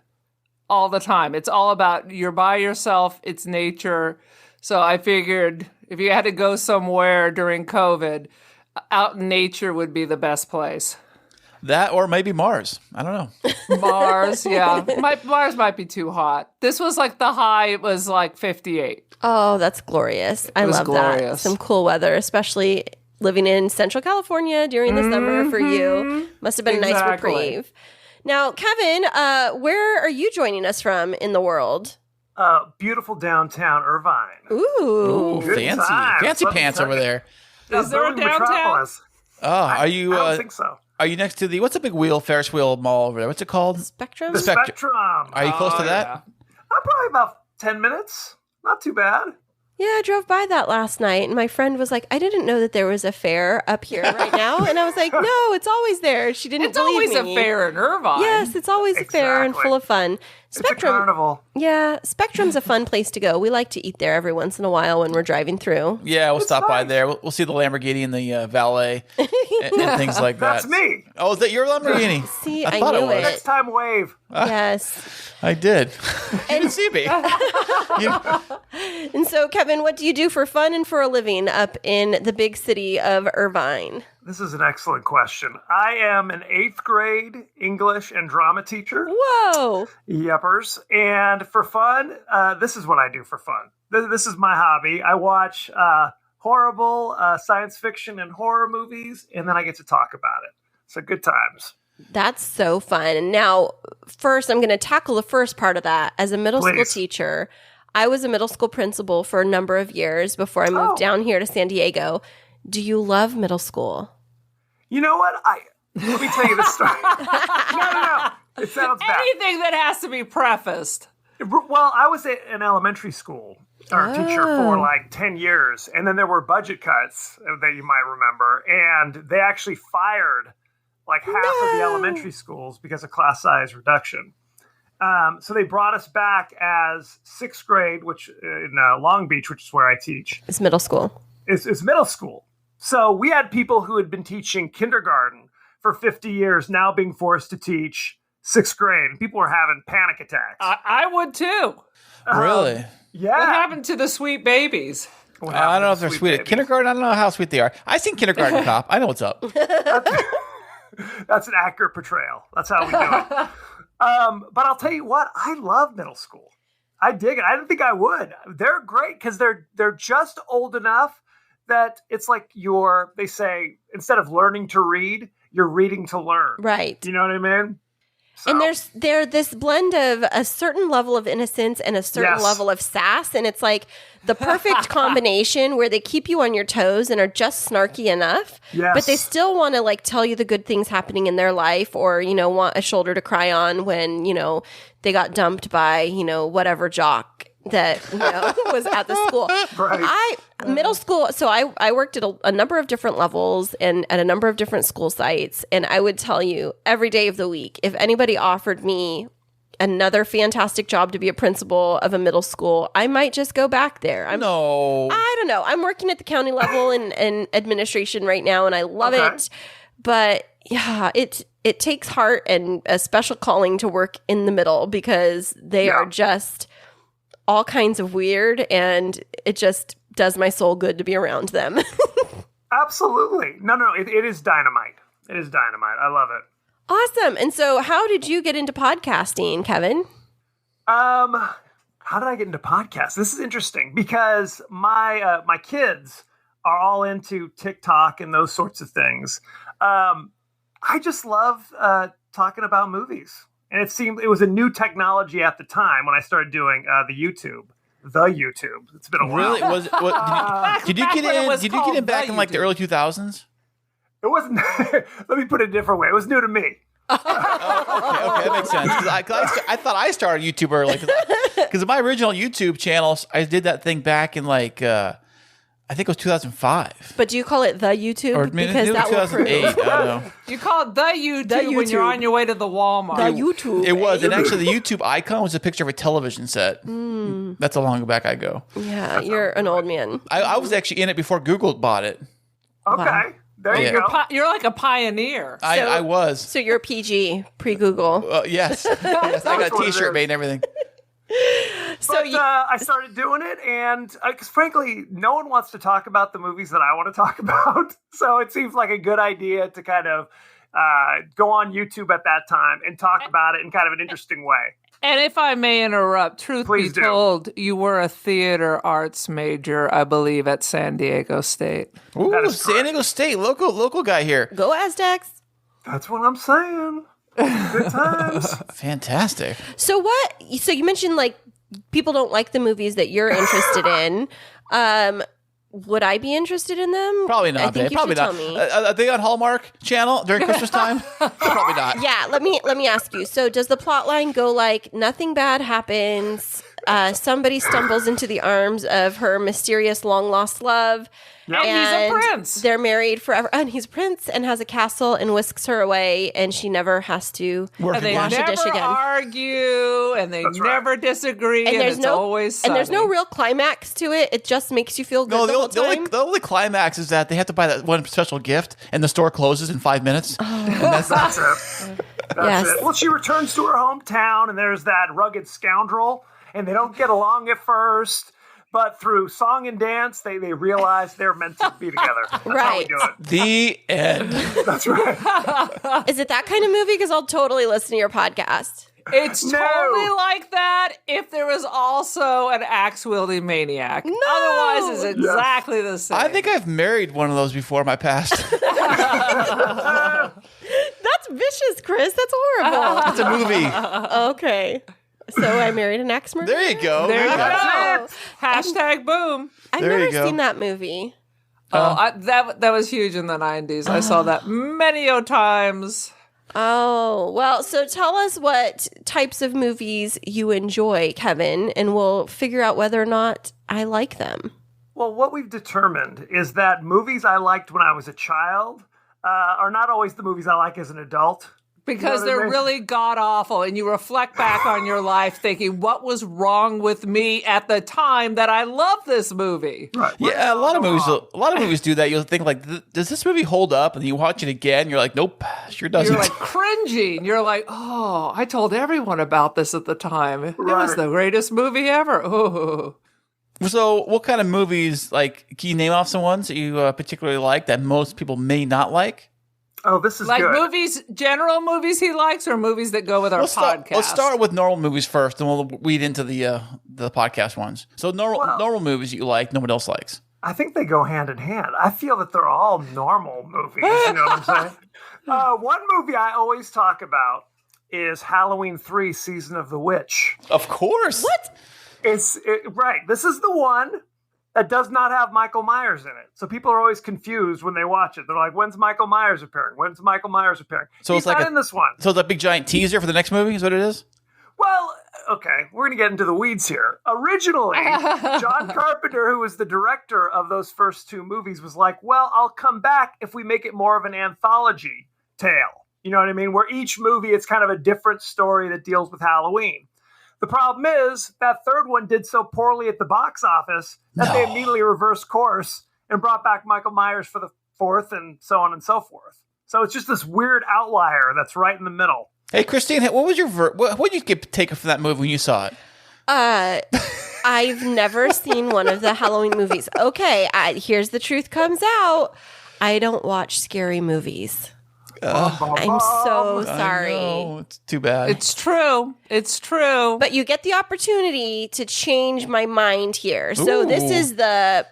all the time. It's all about you're by yourself. It's nature. So I figured if you had to go somewhere during COVID, out in nature would be the best place. That or maybe Mars. I don't know. Mars, yeah. Mars might be too hot. This was like the high, it was like 58. Oh, that's glorious. I was love that. glorious. Some cool weather, especially living in Central California during the summer for you. Must have been a nice Exactly. reprieve. Now, Kevin, where are you joining us from in the world? Beautiful downtown Irvine. Ooh. Ooh, Good fancy. times. Fancy Let me pants tell over you. there. Is there a Booming downtown? metropolis. Oh, are you I don't think so. are you next to the what's the big Ferris wheel mall over there? What's it called? Spectrum? The Spectrum. Are you close to that? Yeah. I'm probably about 10 minutes. Not too bad. Yeah, I drove by that last night, and my friend was like, I didn't know that there was a fair up here right now. And I was like, no, it's always there. She didn't It's believe always me. a fair in Irvine. Yes, it's always a fair and Exactly. full of fun. It's a carnival. Yeah, Spectrum's a fun place to go. We like to eat there every once in a while when we're driving through. Yeah, we'll stop by nice. there. We'll see the Lamborghini and the valet and things like that. That's me. Oh, is that your Lamborghini? See, I thought knew was. it. Next time, wave. Yes. I did. You didn't see me. And so, Kevin, what do you do for fun and for a living up in the big city of Irvine? This is an excellent question. I am an 8th grade English and drama teacher. Whoa. Yepers. And for fun, this is what I do for fun. This is my hobby. I watch horrible science fiction and horror movies, and then I get to talk about it. So good times. That's so fun. And now, first, I'm going to tackle the first part of that. As a middle school Please. teacher, I was a middle school principal for a number of years before I moved down here to San Diego. Do you love middle school? You know what? Let me tell you this story. No. It sounds bad. Anything that has to be prefaced. Well, I was at an elementary school teacher for like 10 years, and then there were budget cuts that you might remember, and they actually fired like half of the elementary schools because of class size reduction. So they brought us back as 6th grade, which in Long Beach, which is where I teach, It's middle school. is middle school. So we had people who had been teaching kindergarten for 50 years now being forced to teach 6th grade. And people were having panic attacks. I would too. Really? Yeah. What happened to the sweet babies? What I don't happened know to if they're Sweet sweet at Babies? kindergarten. I don't know how sweet they are. I seen Kindergarten Cop. I know what's up. That's an accurate portrayal. That's how we do it. But I'll tell you what, I love middle school. I dig it. I didn't think I would. They're great because they're just old enough that it's like they say, instead of learning to read, you're reading to learn. Right. You know what I mean? So. And they're this blend of a certain level of innocence and a certain level of sass. And it's like the perfect combination where they keep you on your toes and are just snarky enough. Yes. But they still want to like tell you the good things happening in their life, or, want a shoulder to cry on when, they got dumped by, whatever jock that was at the school. Right. Middle school. So I worked at a number of different levels and at a number of different school sites. And I would tell you every day of the week, if anybody offered me another fantastic job to be a principal of a middle school, I might just go back there. I don't know. I'm working at the county level in administration right now, and I love it. But yeah, it takes heart and a special calling to work in the middle, because they are just all kinds of weird, and it just does my soul good to be around them. Absolutely. No, it is dynamite. It is dynamite. I love it. Awesome. And so how did you get into podcasting, Kevin? How did I get into podcasts? This is interesting because my kids are all into TikTok and those sorts of things. I just love talking about movies. And it was a new technology at the time when I started doing the YouTube. It's been a while. Really? Did you get in back in like the early 2000s? It wasn't. Let me put it a different way. It was new to me. Okay, that makes sense. 'Cause I thought I started YouTube early because my original YouTube channels, I did that thing back in like I think it was 2005. But do you call it the YouTube? Or maybe because that will 2008. I don't know. You call it the YouTube when you're on your way to the Walmart. The YouTube. It was, and actually the YouTube icon was a picture of a television set. That's how long back I go. Yeah, you're an old man. I was actually in it before Google bought it. Okay. Wow. There you go. You're like a pioneer. I was. So you're PG, pre-Google. Yes. I got a T-shirt made and everything. I started doing it, and because frankly, no one wants to talk about the movies that I want to talk about. So it seems like a good idea to kind of go on YouTube at that time and talk about it in kind of an interesting way. And if I may interrupt, truth Please be told, you were a theater arts major, I believe, at San Diego State. Ooh, San Diego State, local guy here. Go Aztecs. That's what I'm saying. Good times. Fantastic. So you mentioned like people don't like the movies that you're interested in. Would I be interested in them? Probably not. I think you Probably should not. tell me. Are they on Hallmark Channel during Christmas time? Probably not. Yeah, let me ask you. So does the plot line go like nothing bad happens, somebody stumbles into the arms of her mysterious long lost love, And he's a prince. They're married forever, and he's a prince and has a castle and whisks her away, and she never has to And they wash a dish never again. argue, and they never disagree, and it's always sunny. And there's no real climax to it. It just makes you feel good the whole time. The only climax is that they have to buy that one special gift, and the store closes in 5 minutes. And That's it. That's it. Well, she returns to her hometown, and there's that rugged scoundrel, and they don't get along at first. But through song and dance, they realize they're meant to be together. That's how we do it. The end. That's right. Is it that kind of movie? Because I'll totally listen to your podcast. It's totally like that if there was also an axe-wielding maniac. No! Otherwise, it's exactly the same. I think I've married one of those before in my past. That's vicious, Kriss. That's horrible. It's a movie. Okay. So I married an axe murderer? There you go. There you Oh. go. Hashtag boom. I've There you never go. seen that movie. That was huge in the 90s. I saw that many times. Oh, well, so tell us what types of movies you enjoy, Kevin, and we'll figure out whether or not I like them. Well, what we've determined is that movies I liked when I was a child are not always the movies I like as an adult. Because You know what I they're mean? really god-awful, and you reflect back on your life thinking, what was wrong with me at the time that I love this movie? Right. Yeah, a lot of movies do that. You'll think like, does this movie hold up? And you watch it again, you're like, nope, sure doesn't. You're like cringing. You're like, oh, I told everyone about this at the time. It was the greatest movie ever. Oh. So, what kind of movies, like, can you name off some ones that you particularly like that most people may not like? Oh, this is like good. movies, general movies he likes, or movies that go with our podcast? Let's start with normal movies first, and we'll weed into the podcast ones. So, normal movies you like, nobody else likes. I think they go hand in hand. I feel that they're all normal movies. You know what I'm saying? One movie I always talk about is Halloween 3 Season of the Witch. Of course. What? Right. This is the one that does not have Michael Myers in it. So people are always confused when they watch it. They're like, when's Michael Myers appearing? When's Michael Myers appearing? So He's it's like not in this one. So it's a big giant teaser for the next movie is what it is? Well, okay, we're going to get into the weeds here. Originally, John Carpenter, who was the director of those first 2 movies, was like, well, I'll come back if we make it more of an anthology tale. You know what I mean? Where each movie, it's kind of a different story that deals with Halloween. The problem is that third one did so poorly at the box office that they immediately reversed course and brought back Michael Myers for the 4th and so on and so forth. So it's just this weird outlier that's right in the middle. Hey, Kristine, what was your what did you take from that movie when you saw it? I've never seen one of the Halloween movies. Okay, here's the truth comes out. I don't watch scary movies. I'm so sorry. It's too bad. It's true. It's true. But you get the opportunity to change my mind here. So this is the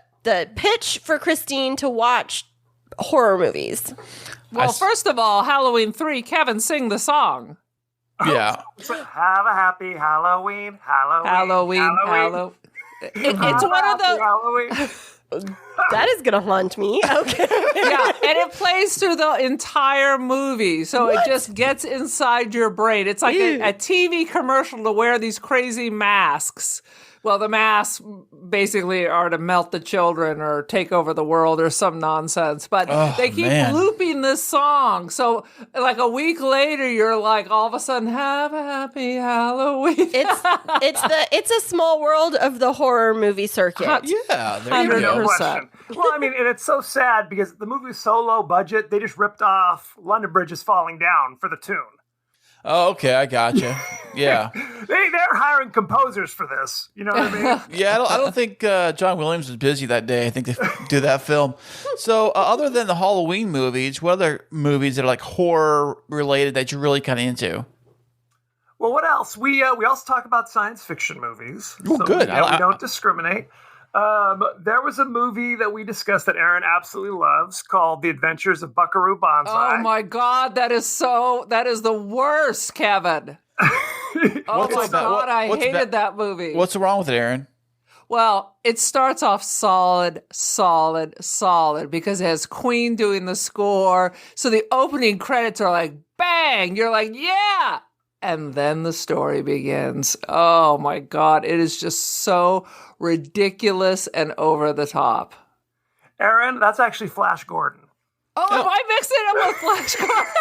pitch for Kristine to watch horror movies. Well, first of all, Halloween 3, Kevin, sing the song. Yeah. Have a happy Halloween, Halloween. It's one of the... Halloween. That is going to haunt me. Okay. Yeah, and it plays through the entire movie, so it just gets inside your brain. It's like a TV commercial to wear these crazy masks. Well, the masks basically are to melt the children or take over the world or some nonsense. But they keep looping this song. So like a week later, you're like, all of a sudden, have a happy Halloween. It's a small world of the horror movie circuit. Yeah, there you go. 100%. Well, I mean, and it's so sad because the movie was so low budget, they just ripped off London Bridge is Falling Down for the tune. Oh, okay, I gotcha. Yeah. They're hiring composers for this. You know what I mean? Yeah, I don't think John Williams was busy that day, I think, to do that film. So other than the Halloween movies, what other movies that are like horror related that you're really kind of into? Well, what else? We also talk about science fiction movies. Oh, good. We don't discriminate. There was a movie that we discussed that Erin absolutely loves called The Adventures of Buckaroo Banzai. Oh my God, that is the worst, Kevin. Oh my God, I hated that movie. What's wrong with it, Erin? Well, it starts off solid because it has Queen doing the score. So the opening credits are like, bang! You're like, yeah! And then the story begins. Oh my God, it is just so ridiculous and over the top. Erin, that's actually Flash Gordon. Oh, am I mixing it with Flash Gordon?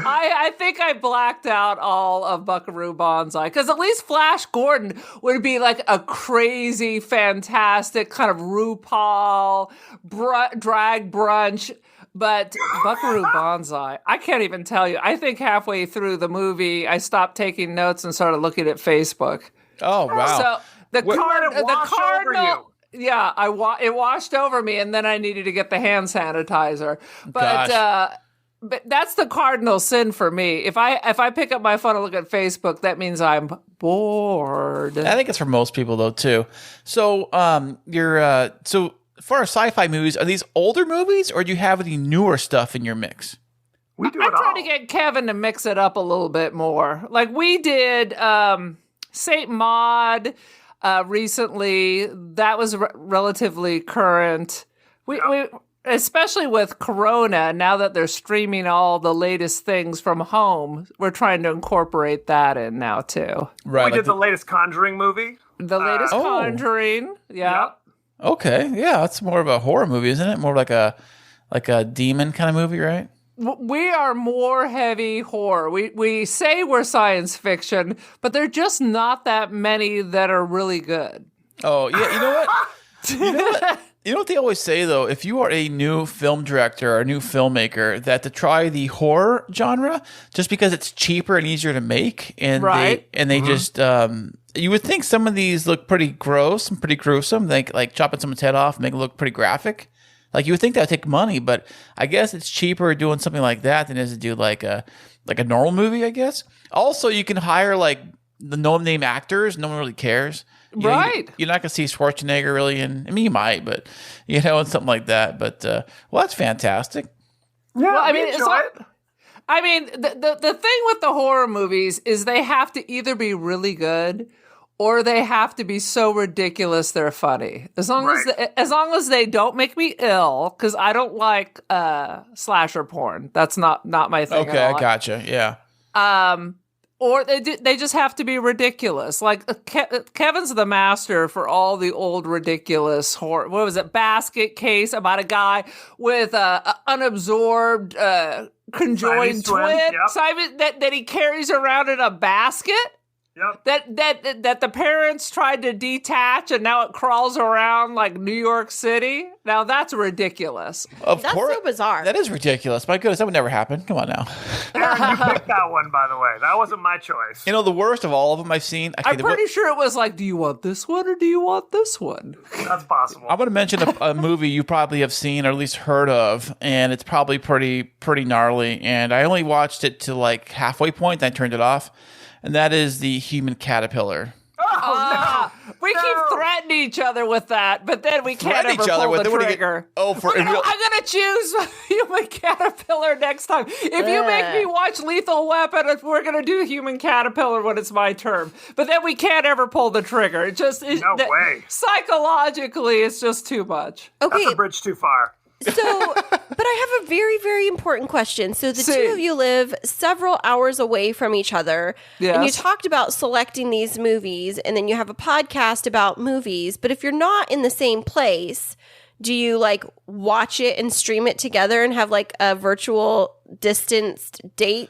I think I blacked out all of Buckaroo Banzai because at least Flash Gordon would be like a crazy, fantastic kind of RuPaul drag brunch. But Buckaroo Banzai, I can't even tell you. I think halfway through the movie, I stopped taking notes and started looking at Facebook. Oh, wow. So the cardinal, yeah, it washed over me, and then I needed to get the hand sanitizer. But that's the cardinal sin for me. If I pick up my phone and look at Facebook, that means I'm bored. I think it's for most people though too. So as far as sci-fi movies, are these older movies, or do you have any newer stuff in your mix? We do I it all. try to get Kevin to mix it up a little bit more. Like we did Saint Maud recently. That was relatively current. We especially with Corona, now that they're streaming all the latest things from home, we're trying to incorporate that in now too. Right. We did the latest Conjuring movie. The latest Conjuring. Yeah. Okay, yeah, that's more of a horror movie, isn't it? More like a demon kind of movie, right? We are more heavy horror. We say we're science fiction, but there are just not that many that are really good. Oh, yeah, you know what? You know what they always say, though? If you are a new film director or a new filmmaker, that to try the horror genre, just because it's cheaper and easier to make, and they just... you would think some of these look pretty gross and pretty gruesome. Like chopping someone's head off and make it look pretty graphic. Like you would think that would take money, but I guess it's cheaper doing something like that than it is to do like a normal movie, I guess. Also, you can hire like the no-name actors. No one really cares. You're not going to see Schwarzenegger really I mean, you might, but, and something like that. But, well, that's fantastic. Yeah, well, I mean, I mean, the thing with the horror movies is they have to either be really good or they have to be so ridiculous they're funny. As long as they don't make me ill, because I don't like slasher porn. That's not my thing. Okay, I gotcha. Yeah. Or they just have to be ridiculous. Like Kevin's the master for all the old ridiculous horror. What was it? Basket Case about a guy with a unabsorbed conjoined twin. Yep. Simon that he carries around in a basket. Yep. That the parents tried to detach and now it crawls around like New York City. Now that's ridiculous. Of That's course, so bizarre. That is ridiculous. My goodness, that would never happen. Come on now. Aaron, you picked that one, by the way. That wasn't my choice. You know, the worst of all of them I've seen. I'm pretty sure it was like, do you want this one or do you want this one? That's possible. I'm going to mention a movie you probably have seen or at least heard of, and it's probably pretty gnarly. And I only watched it to like halfway point, then I turned it off. And that is the Human Caterpillar. We keep threatening each other with that, but then we can't ever pull the trigger. I'm going to choose Human Caterpillar next time. If you make me watch Lethal Weapon, we're going to do Human Caterpillar when it's my turn. But then we can't ever pull the trigger. No way. Psychologically, it's just too much. Okay. That's a bridge too far. So, but I have a very, very important question. So the two of you live several hours away from each other. Yes. And you talked about selecting these movies, and then you have a podcast about movies. But if you're not in the same place, do you like watch it and stream it together and have like a virtual distanced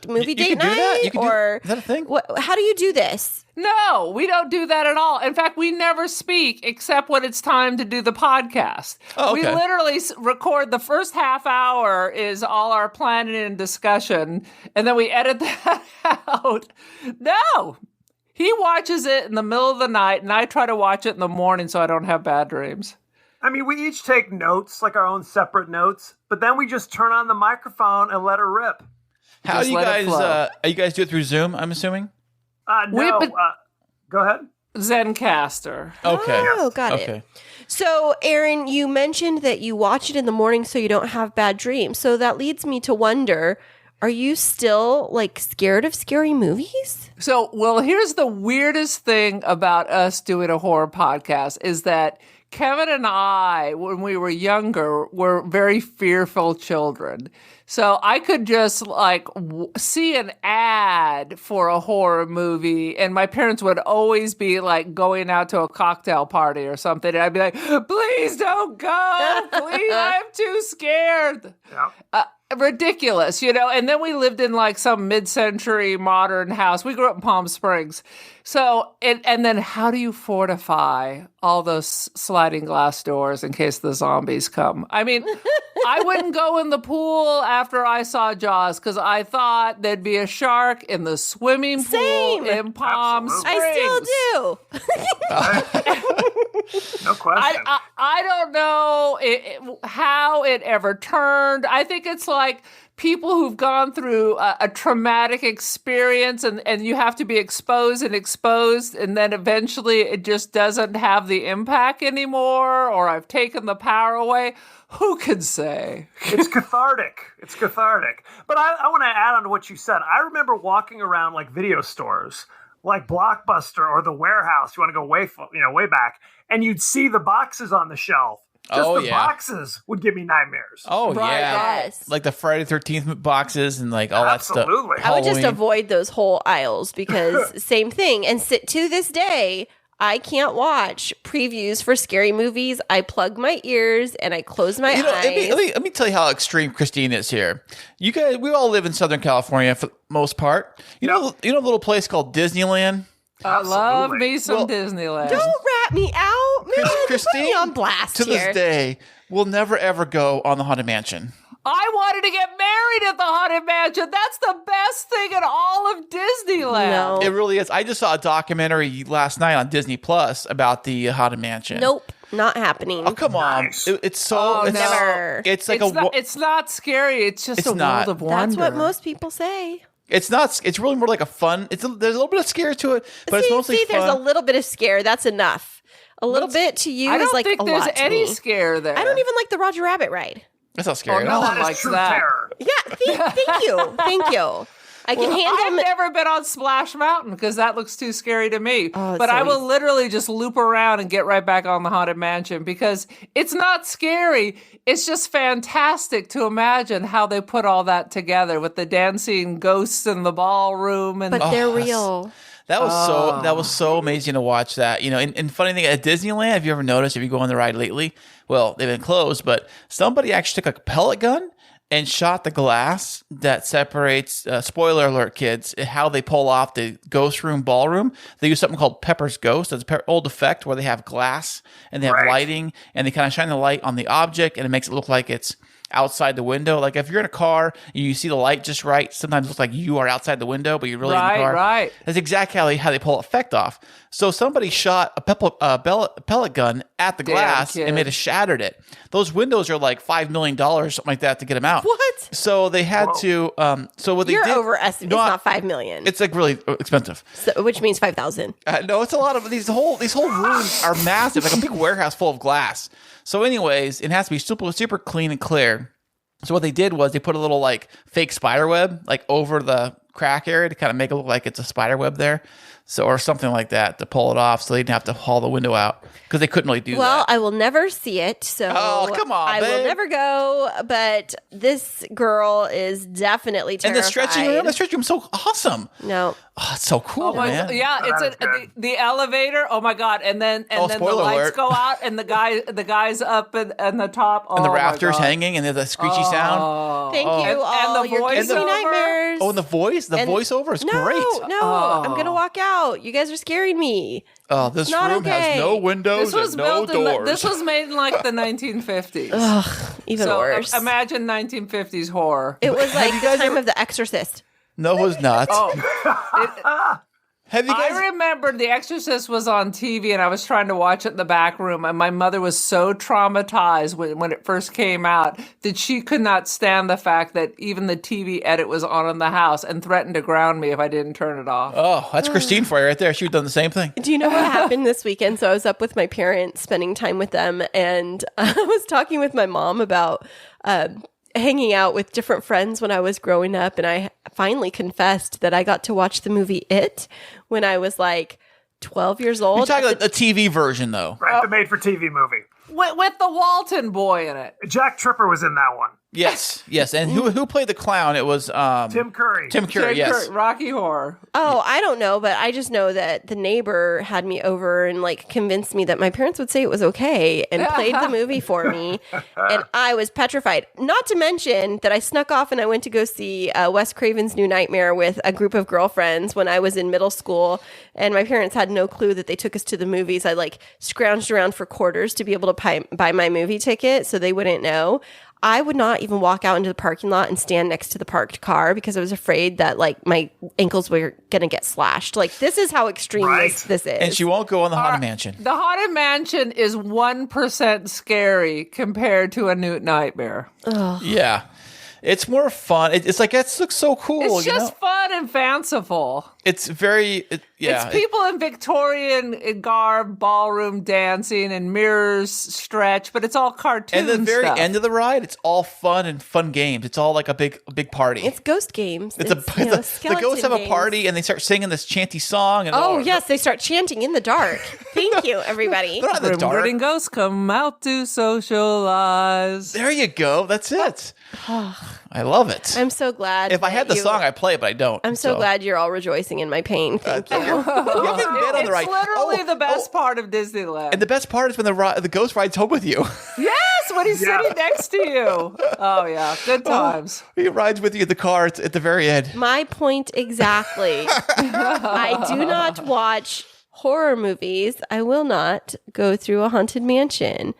movie date night? Is that a thing? How do you do this? No, we don't do that at all. In fact, we never speak except when it's time to do the podcast. Oh, okay. We literally record the first half hour is all our planning and discussion, and then we edit that out. No, he watches it in the middle of the night, and I try to watch it in the morning so I don't have bad dreams. I mean, we each take notes, like our own separate notes, but then we just turn on the microphone and let her rip. How do you guys? You guys do it through Zoom? I'm assuming. No. Go ahead. Zencaster. Okay. Oh, got it. So, Erin, you mentioned that you watch it in the morning so you don't have bad dreams. So that leads me to wonder, are you still like scared of scary movies? So, well, here's the weirdest thing about us doing a horror podcast is that Keven and I, when we were younger, were very fearful children. So I could just like see an ad for a horror movie, and my parents would always be like going out to a cocktail party or something, and I'd be like, "Please don't go, please, I'm too scared." Yeah. Ridiculous, you know. And then we lived in like some mid-century modern house. We grew up in Palm Springs. So, and then how do you fortify all those sliding glass doors in case the zombies come? I mean, I wouldn't go in the pool after I saw Jaws because I thought there'd be a shark in the swimming pool in Palm Springs. I still do. No question. I don't know how it ever turned. I think it's like people who've gone through a traumatic experience and you have to be exposed, and then eventually it just doesn't have the impact anymore, or I've taken the power away. Who can say? It's cathartic. But I want to add on to what you said. I remember walking around like video stores, like Blockbuster or the Warehouse. You want to go way back, and you'd see the boxes on the shelf. Just boxes would give me nightmares. Oh, Right, yeah. yes. Like the Friday 13th boxes and like all that stuff. Absolutely. I would just Halloween. avoid those whole aisles because same thing. And to this day, I can't watch previews for scary movies. I plug my ears and I close my eyes. Let me tell you how extreme Kristine is here. You guys, we all live in Southern California for the most part. You know a little place called Disneyland? I love Absolutely. me some Disneyland. Don't rat me out, man. Kristine, Put me on blast to here. this day, will never ever go on the Haunted Mansion. I wanted to get married at the Haunted Mansion. That's the best thing in all of Disneyland. No. It really is. I just saw a documentary last night on Disney Plus about the Haunted Mansion. Nope, not happening. Oh, come on. Nice. It's so... it's, never. It's like It's not scary. It's just It's a not. world of wonder. That's what most people say. It's not... It's really more like a fun... There's a little bit of scare to it, but it's mostly fun. There's a little bit of scare. That's enough. A little bit to you I is don't like think a there's lot to any me. scare there. I don't even like the Roger Rabbit ride. That's not scary Oh, at no all. one That likes is true that. terror. Yeah, thank you. Thank you. I can handle I've never been on Splash Mountain because that looks too scary to me. Oh, But so I will easy. literally just loop around and get right back on the Haunted Mansion because it's not scary. It's just fantastic to imagine how they put all that together with the dancing ghosts in the ballroom and But they're that's- real. That was so amazing to watch that. And funny thing at Disneyland, have you ever noticed if you go on the ride lately? Well, they've been closed, but somebody actually took a pellet gun and shot the glass that separates. Spoiler alert, kids! How they pull off the ghost room ballroom? They use something called Pepper's Ghost. It's an old effect where they have glass and they have Right. lighting, and they kind of shine the light on the object, and it makes it look like it's outside the window. Like if you're in a car and you see the light just right, sometimes it looks like you are outside the window, but you're really in the car. Right. That's exactly how they pull effect off. So somebody shot a pellet gun at the Damn glass kid. and made it shattered it. Those windows are like $5 million, something like that, to get them out. What? So they had to. So what they You're did? overestimating. No, It's not 5 million, It's like really expensive. so, which means 5,000. No, it's a lot of these whole rooms are massive, like a big warehouse full of glass. So, anyways, it has to be super clean and clear. So what they did was they put a little like fake spider web like over the crack area to kind of make it look like it's a spider web there. So or something like that to pull it off, so they didn't have to haul the window out because they couldn't really do Well, that. I will never see it, so Oh, come on, I will babe. never go. But this girl is definitely And terrified. the stretching room's so awesome. No, Oh, it's so cool, Oh my man. yeah, That is it's good. the elevator. Oh my god! And then the spoiler lights alert. go out, and the guys up in the top, And the oh my rafters God. hanging, and there's the screechy sound. Oh. thank you. And all the your Disney voiceover? nightmares. Oh, and the voiceover is no, great. No, Oh. I'm gonna walk out. You guys are scaring me. Oh, this not room okay. has no windows This was and no built in doors. this was made in like the 1950s. Even so worse. imagine 1950s horror. It was like you the guys time ever- of The Exorcist. No, it was not. Have you guys? I remember The Exorcist was on TV and I was trying to watch it in the back room, and my mother was so traumatized when it first came out that she could not stand the fact that even the TV edit was on in the house and threatened to ground me if I didn't turn it off. Oh, that's Christine for you right there. She would have done the same thing. Do you know what happened this weekend? So I was up with my parents, spending time with them, and I was talking with my mom about hanging out with different friends when I was growing up, and I finally confessed that I got to watch the movie It when I was like 12 years old. You're talking about the TV version, though. Right, the made-for-TV movie. With the Walton boy in it. Jack Tripper was in that one. Yes. And who played the clown? It was Tim Curry. Tim Curry. Yes. Rocky Horror. Oh, I don't know, but I just know that the neighbor had me over and like convinced me that my parents would say it was okay and played the movie for me. And I was petrified. Not to mention that I snuck off and I went to go see Wes Craven's New Nightmare with a group of girlfriends when I was in middle school. And my parents had no clue that they took us to the movies. I like scrounged around for quarters to be able to buy my movie ticket so they wouldn't know. I would not even walk out into the parking lot and stand next to the parked car because I was afraid that like my ankles were going to get slashed. Like this is how extreme Right. this is. And she won't go on the Haunted Mansion. The Haunted Mansion is 1% scary compared to a New Nightmare. Yeah. It's more fun. It's like, it looks so cool. It's you just know? fun and fanciful. It's very, yeah. It's people in Victorian garb, ballroom dancing, and mirrors stretch, but it's all cartoon And the very stuff. end of the ride, it's all fun and fun games. It's all like a big party. It's ghost games. It's you know, the ghosts skeleton have a games. party and they start singing this chanty song. And Oh, yes. They start chanting in the dark. Thank you, everybody. They're not in the dark. Gritting ghosts come out to socialize. There you go. That's it. I love it. I'm so glad. If I had the that song, I'd play it, but I don't. I'm so glad you're all rejoicing in my pain. Thank you. You haven't been on It's the ride. literally Oh, the best part of Disneyland. And the best part is when the ghost rides home with you. Yes, when he's Yeah. sitting next to you. Oh, yeah. Good times. He rides with you in the car at the very end. My point exactly. I do not watch horror movies. I will not go through a haunted mansion.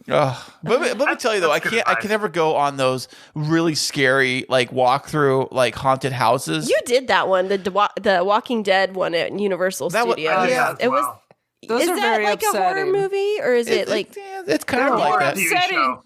But let me tell you though, I That's good can advice. never go on those really scary like walk through like haunted houses. You did that one, the Walking Dead one at Universal That was- Studios. I did Yeah. that as It was. well. Those Is are that very like a horror upsetting. movie, or is it like? it's kind They're of more like of that. a TV Upsetting. show.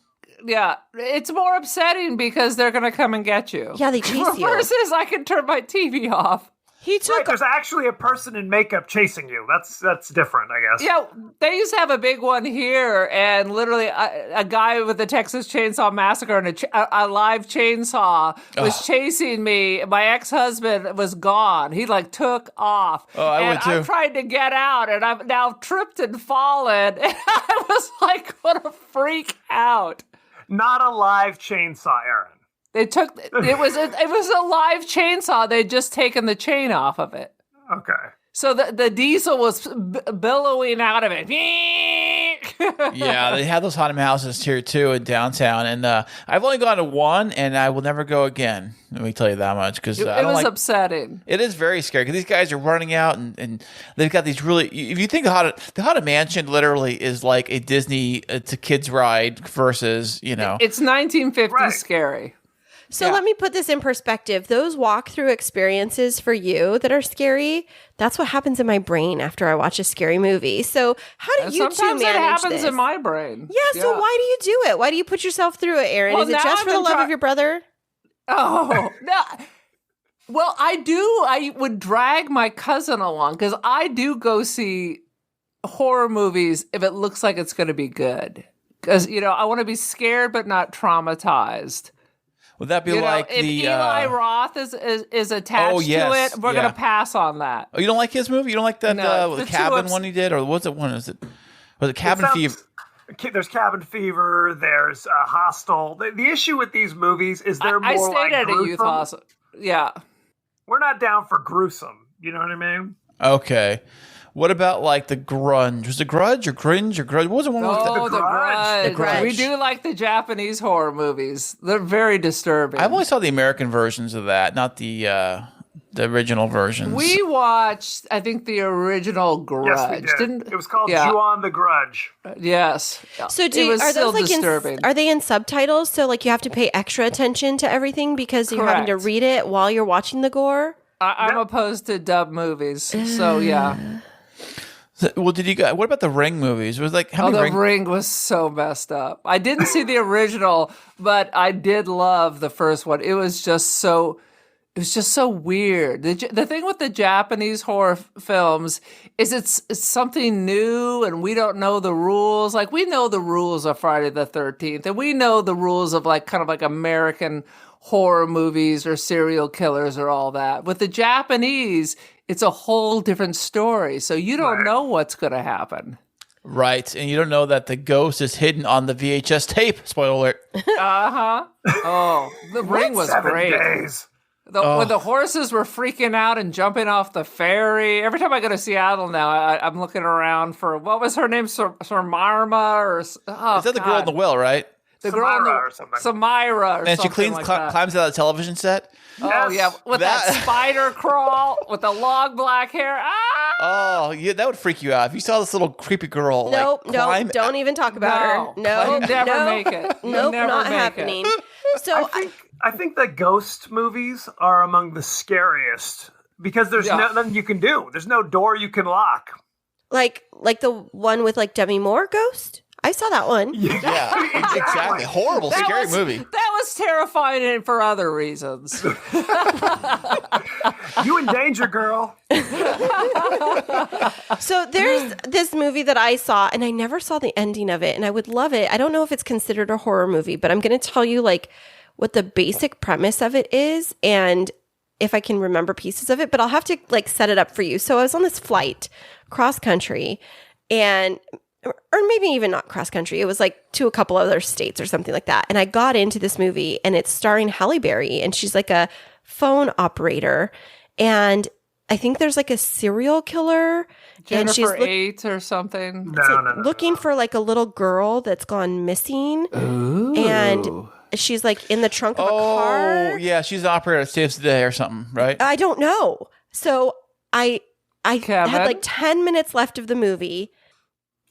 Yeah, it's more upsetting because they're going to come and get you. Yeah, they chase you. Versus I can turn my TV off. He took. Right, there's actually a person in makeup chasing you. That's different, I guess. Yeah, they used to have a big one here, and literally a guy with the Texas Chainsaw Massacre and a live chainsaw was chasing me. My ex-husband was gone. He like took off. Oh, I would too. I tried to get out, and I've now tripped and fallen. And I was like, what a freak out. Not a live chainsaw, Erin. They took it was a live chainsaw. They'd just taken the chain off of it. Okay. So the diesel was billowing out of it. Yeah, they have those haunted houses here too in downtown, and I've only gone to one, and I will never go again. Let me tell you that much, because it was upsetting. It is very scary because these guys are running out, and they've got these really. If you think the haunted mansion literally is like a Disney, it's a kids ride versus It's 1950s scary. So let me put this in perspective. Those walkthrough experiences for you that are scary, that's what happens in my brain after I watch a scary movie. So how do you two manage Sometimes it happens this? in my brain. Yeah, so why do you do it? Why do you put yourself through it, Erin? Well, is it just for the love of your brother? Oh, no. Well, I would drag my cousin along because I do go see horror movies if it looks like it's going to be good. Because, I want to be scared but not traumatized. Would that be like if the Eli Roth is attached to it, we're going to pass on that. Oh, you don't like his movie? You don't like that the cabin one he did, or what's it one? Was it Cabin Fever? There's Cabin Fever. There's Hostel. The issue with these movies is they're more like stayed at gruesome. a youth hostel. Yeah, we're not down for gruesome. You know what I mean? Okay. What about like the Grunge? Was it Grudge or Cringe or Grudge? What was the one with the Grudge. The Grudge. We do like the Japanese horror movies. They're very disturbing. I've only saw the American versions of that, not the original versions. We watched, I think, the original Grudge. Yes, we did. It was called Ju-on the Grudge. Yes. So it was are still those disturbing. are they in subtitles? So like you have to pay extra attention to everything because you're having to read it while you're watching the gore? I'm opposed to dub movies, so yeah. Well, did you guys? What about the Ring movies? It was like The Ring was so messed up. I didn't see the original, but I did love the first one. It was just so weird. The thing with the Japanese horror films is it's something new, and we don't know the rules. Like we know the rules of Friday the 13th, and we know the rules of like kind of like American horror movies or serial killers or all that. With the Japanese, it's a whole different story. So you don't know what's going to happen. Right. And you don't know that the ghost is hidden on the VHS tape. Spoiler alert. Uh-huh. Oh, the Ring was 7 great. days. When the horses were freaking out and jumping off the ferry. Every time I go to Seattle now, I'm looking around for, what was her name? Marma or... Is that the girl in the well, right? The girl in or something. Samira or And she something like that. climbs out of the television set. Oh, yeah. With that spider crawl with the long black hair. Ah! Oh, yeah, that would freak you out. If you saw this little creepy girl, Nope, climb don't even talk about her. No, you never make it. Nope, not happening. So I think the ghost movies are among the scariest because there's nothing you can do. There's no door you can lock. like the one with like Demi Moore Ghost? I saw that one. Yeah, exactly. Horrible, scary movie. That was terrifying for other reasons. You in danger, girl. So there's this movie that I saw, and I never saw the ending of it, and I would love it. I don't know if it's considered a horror movie, but I'm going to tell you like what the basic premise of it is, and if I can remember pieces of it, but I'll have to like set it up for you. So I was on this flight cross country, and or maybe even not cross country. It was like to a couple other states or something like that. And I got into this movie, and it's starring Halle Berry, and she's like a phone operator. And I think there's like a serial killer. Jennifer 8 or something. No. Looking for like a little girl that's gone missing. Ooh. And she's like in the trunk of a car. Oh, yeah, she's an operator that saves the day or something, right? I don't know. So I Kevin? had like 10 minutes left of the movie.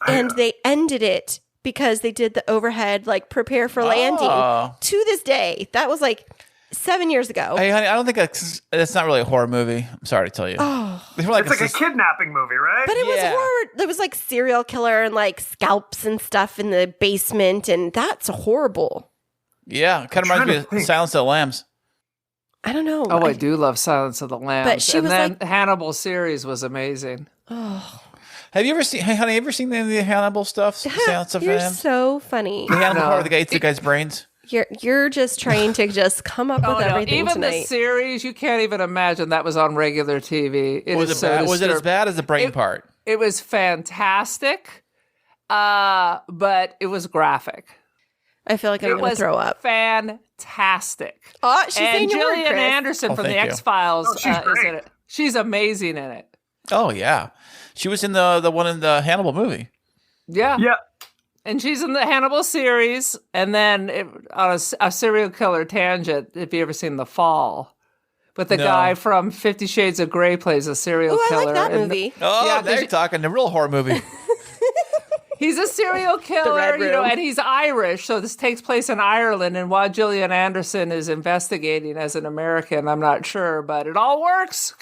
And they ended it because they did the overhead, like, prepare for landing. To this day, that was like 7 years ago. Hey, honey, I don't think that's not really a horror movie. I'm sorry to tell you. Oh. It's more It's like a kidnapping movie, right? But it was horror. There was like serial killer and like scalps and stuff in the basement. And that's horrible. Yeah, it kind of reminds me of Silence of the Lambs. I don't know. Oh, I do love Silence of the Lambs. But she and was then like- Hannibal series was amazing. Oh, Have you ever seen? Hey, honey, ever seen any of the Hannibal stuff? Silence of the you're Lambs. so funny. The Hannibal No. part of the guy eats the guy's brains. You're just trying to just come up with Oh, no. everything Even the tonight. series, you can't even imagine that was on regular TV. Was it bad? Was it as bad as the brain part? It was fantastic, but it was graphic. I feel like I'm It going to was throw up. fantastic. Oh, she's And saying your word, Gillian Chris. Anderson Oh, from the thank you. X-Files Oh, she's is great. in it. She's amazing in it. Oh yeah, she was in the one in the Hannibal movie. Yeah. Yeah. And she's in the Hannibal series, and then on a serial killer tangent, if you ever seen The Fall. But the No. guy from 50 Shades of Grey plays a serial Oh, I killer. like that and movie. Oh, Yeah, now there's- you're talking the real horror movie. He's a serial killer, Red Room. and he's Irish, so this takes place in Ireland. And while Gillian Anderson is investigating as an American, I'm not sure, but it all works.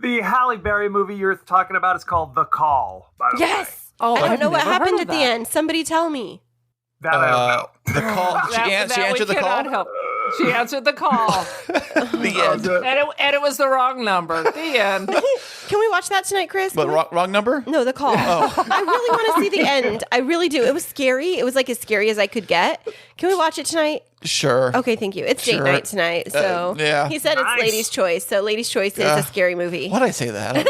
The Halle Berry movie you're talking about is called The Call, by the way. Yes. Oh, I don't I've know what never heard happened of at the that. end. Somebody tell me. That I don't know. The call. She That we answered the cannot call. help. She answered the call, The end. and it was the wrong number. The end. Can we watch that tonight, Chris? But Can we- wrong number. No, the call. I really want to see the end. I really do. It was scary. It was like as scary as I could get. Can we watch it tonight? Sure. Okay, thank you. It's date Sure. night tonight. So yeah. he said it's Nice. ladies' choice. So ladies' choice is a scary movie. Why did I say that?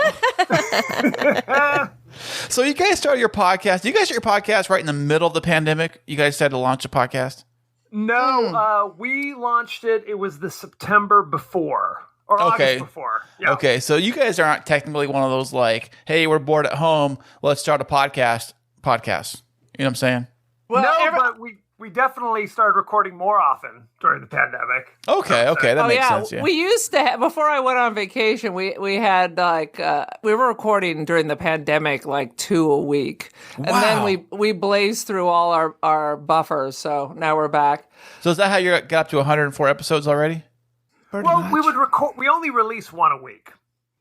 So you guys started your podcast. You guys start your podcast right in the middle of the pandemic. You guys decided to launch a podcast. No, we launched it. It was the September before. Or Okay. August before. Yeah. Okay, so you guys aren't technically one of those like, hey, we're bored at home, let's start a podcast. You know what I'm saying? Well, No, but we definitely started recording more often during the pandemic. Okay, that makes sense. Yeah. We used to have, before I went on vacation, we had like we were recording during the pandemic like 2 a week, and then we blazed through all our buffers. So now we're back. So is that how you got up to 104 episodes already? Well, we would record. We only release one a week,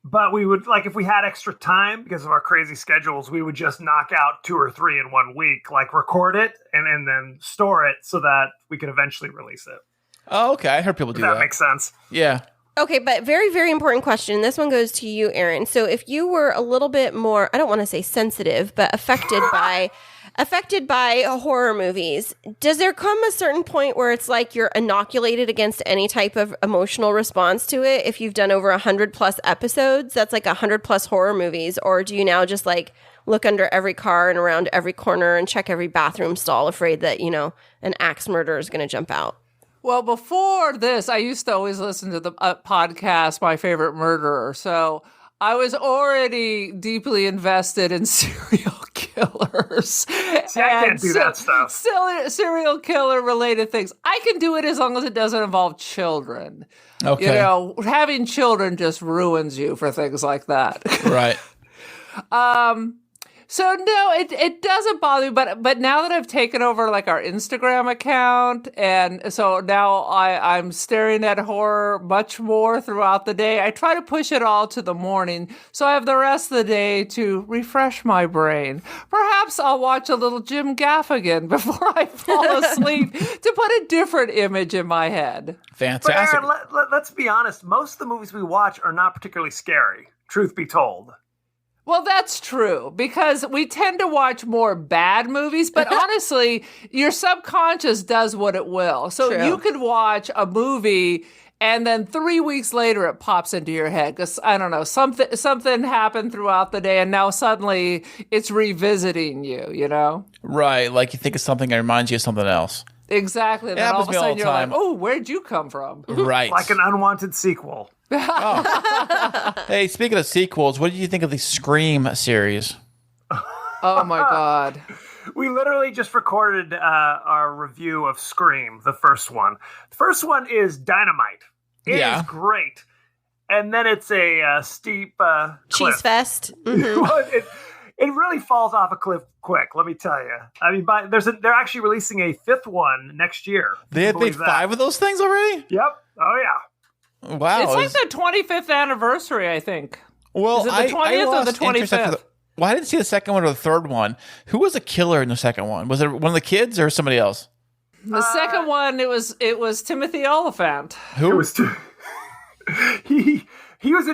but we would like if we had extra time because of our crazy schedules, we would just knock out 2 or 3 in 1 week, like record it and then store it so that we could eventually release it. Oh, okay. I heard people do If that that. makes sense. Yeah. Okay, but very, very important question. This one goes to you, Erin. So if you were a little bit more, I don't want to say sensitive, but affected by horror movies, does there come a certain point where it's like you're inoculated against any type of emotional response to it? If you've done over 100+ episodes, that's like 100+ horror movies, or do you now just like look under every car and around every corner and check every bathroom stall, afraid that, you know, an axe murderer is going to jump out? Well, before this, I used to always listen to the podcast, My Favorite Murderer. So I was already deeply invested in serial killers. See, I can't do that stuff. Serial killer related things. I can do it as long as it doesn't involve children. Okay. You know, having children just ruins you for things like that. Right. So no, it doesn't bother me, but now that I've taken over like our Instagram account, and so now I'm staring at horror much more throughout the day. I try to push it all to the morning, so I have the rest of the day to refresh my brain. Perhaps I'll watch a little Jim Gaffigan before I fall asleep to put a different image in my head. But Fantastic. Aaron, let's be honest. Most of the movies we watch are not particularly scary, truth be told. Well, that's true, because we tend to watch more bad movies, but honestly, your subconscious does what it will. So True. you could watch a movie and then 3 weeks later it pops into your head because, I don't know, something happened throughout the day and now suddenly it's revisiting you, you know? Right. Like you think of something that reminds you of something else. Exactly. And It then all happens of a to me all sudden the you're like, time. oh, where'd you come from? Right. Like an unwanted sequel. Hey, speaking of sequels, what did you think of the Scream series? Oh, my God. We literally just recorded our review of Scream, the first one. The first one is dynamite. It Yeah. is great. And then it's a steep cliff. Cheese fest. Mhm. It really falls off a cliff quick, let me tell you. I mean, they're actually releasing a 5th one next year. They have made 5 of those things already? Yep. Oh, yeah. Wow. It's like the 25th anniversary, I think. Well, Is it the 20th or the lost interest after 25th? Well, I didn't see the second one or the third one. Who was the killer in the second one? Was it one of the kids or somebody else? The second one, it was Timothy Oliphant. Who? It was he was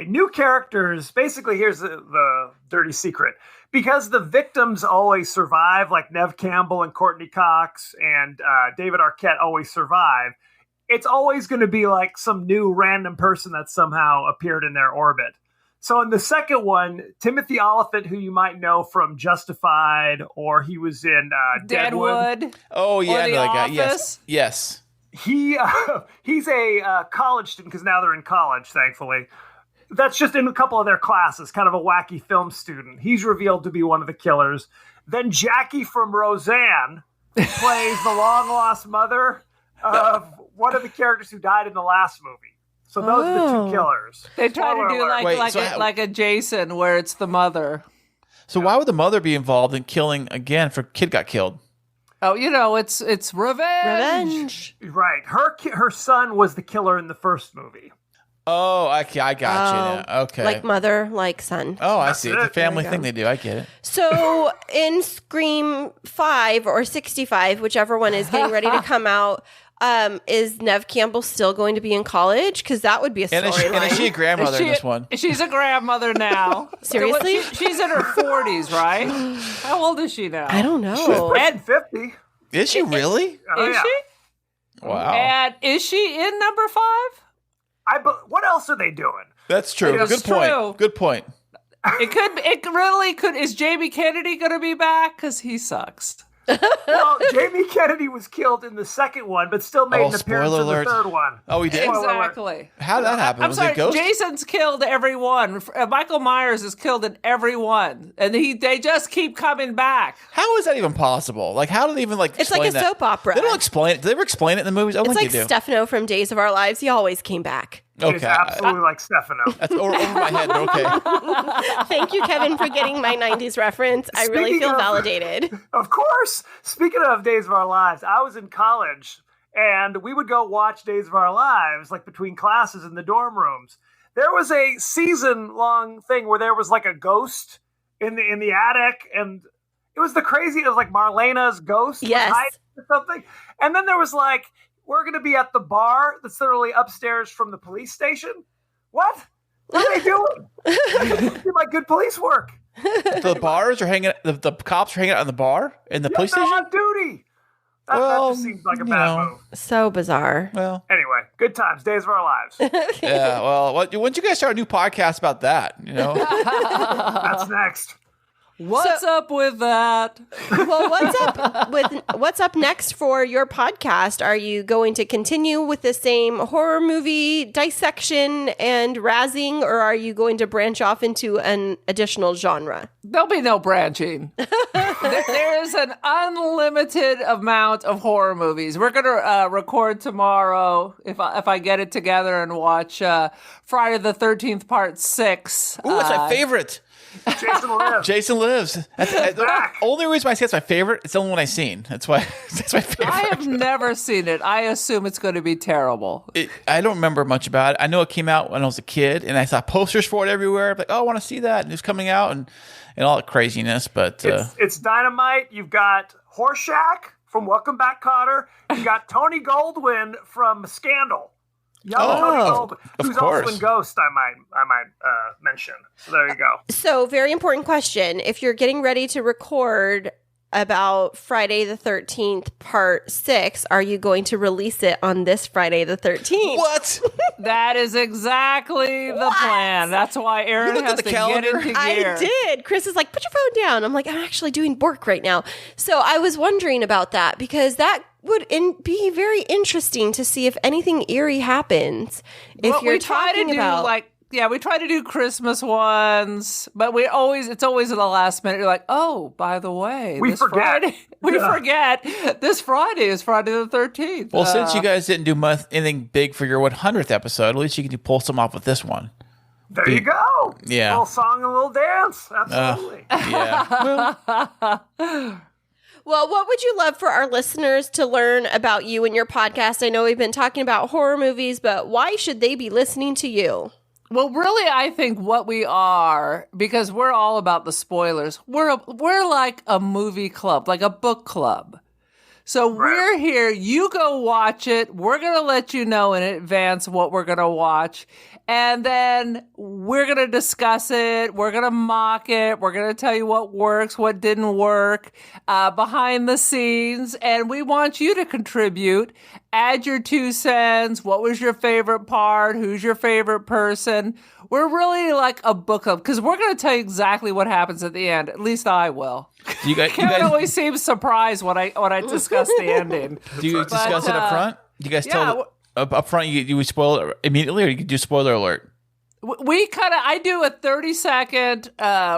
new characters. Basically, here's the dirty secret. Because the victims always survive, like Nev Campbell and Courtney Cox and David Arquette always survive, it's always going to be like some new random person that somehow appeared in their orbit. So in the second one, Timothy Oliphant, who you might know from Justified, or he was in Deadwood. Oh, yeah, Or I know The that guy. Office. Yes. He's a college student, because now they're in college, thankfully. That's just in a couple of their classes, kind of a wacky film student. He's revealed to be one of the killers. Then Jackie from Roseanne plays the long-lost mother of one of the characters who died in the last movie. So those are the two killers. They try to do Wait, like a Jason, where it's the mother. So why would the mother be involved in killing again if her kid got killed? Oh, it's revenge. Right. Her son was the killer in the first movie. Oh, I got you now. Okay. Like mother, like son. Oh, I see. It's a it. family thing they do. I get it. So in Scream 5 or 65, whichever one is getting ready to come out, is Nev Campbell still going to be in college? Because that would be a And is storyline. she a grandmother in this one? She's a grandmother now. Seriously? She's in her 40s, right? How old is she now? I don't know. And 50. Is she really? Is she? Wow. And is she in number 5? What else are they doing? That's true. It's Good point. true. Good point. It really could. Is Jamie Kennedy going to be back? Because he sucks. Well, Jamie Kennedy was killed in the second one, but still made an appearance spoiler in the alert. third one. Oh, he did? Exactly. How did that happen? I'm Was sorry, it a ghost? Jason's killed everyone. Michael Myers is killed in every one. And they just keep coming back. How is that even possible? Like, how do they even It's like a that? soap opera. They don't explain it. Do they ever explain it in the movies? I don't It's think like they do. Stefano from Days of Our Lives. He always came back. It's Okay. absolutely like Stefano. That's over my head, but okay. Thank you, Kevin, for getting my 90s reference. I really Speaking feel of- validated. Of course. Speaking of Days of Our Lives, I was in college, and we would go watch Days of Our Lives, like between classes in the dorm rooms. There was a season-long thing where there was like a ghost in the attic, and it was it was like Marlena's ghost. was Yes. hiding or something. And then there was like, we're going to be at the bar that's literally upstairs from the police station. What? What are they doing? They do like good police work. The bars are hanging. The cops are hanging out in the bar in the police They're station. on duty. That just seems like a bad move. So bizarre. Well, Anyway, good times, Days of Our Lives. yeah. Well, when'd you guys start a new podcast about that? You know. That's next. What's up with that? Well, what's up next for your podcast? Are you going to continue with the same horror movie dissection and razzing, or are you going to branch off into an additional genre? There'll be no branching. There is an unlimited amount of horror movies. We're going to record tomorrow, if I get it together, and watch Friday the 13th Part 6. Ooh, that's my favorite. Jason Lives. Jason Lives. That's the back. only reason why I say it's my favorite. It's the only one I've seen. That's why that's my favorite. I have never seen it. I assume it's going to be terrible. I don't remember much about it. I know it came out when I was a kid, and I saw posters for it everywhere. I'm like, oh, I want to see that, and it's coming out, and all that craziness. But It's dynamite. You've got Horshack from Welcome Back, Kotter. You got Tony Goldwyn from Scandal. Young Tony Goldwyn, of who's course. also in Ghost. I might mention. So there you go. So, very important question. If you're getting ready to record about Friday the 13th, Part 6, are you going to release it on this Friday the 13th? what? That is exactly the plan. That's why Erin looked at has the to calendar? get into I gear. did. Chris is like, put your phone down. I'm like, I'm actually doing work right now. So I was wondering about that because that would be very interesting to see if anything eerie happens. If Well, you're we try to talking do about we try to do Christmas ones, but it's always at the last minute. You're like, oh, by the way, We this forget. Friday, forget this Friday is Friday the 13th. Well, since you guys didn't do anything big for your 100th episode, at least you can pull some off with this one. There you go. Yeah. A little song and a little dance. Absolutely. Yeah. Well, what would you love for our listeners to learn about you and your podcast? I know we've been talking about horror movies, but why should they be listening to you? Well, really, I think what we are, because we're all about the spoilers, we're like a movie club, like a book club. So we're here. You go watch it. We're going to let you know in advance what we're going to watch. And then we're going to discuss it. We're going to mock it. We're going to tell you what works, what didn't work, behind the scenes. And we want you to contribute. Add your 2 cents. What was your favorite part? Who's your favorite person? We're really like a book club because we're going to tell you exactly what happens at the end. At least I will. Kevin always seems surprised when I discuss the ending. Do you discuss it up front? Do you guys tell up front? You spoil it immediately, or you do spoiler alert? I do a 30-second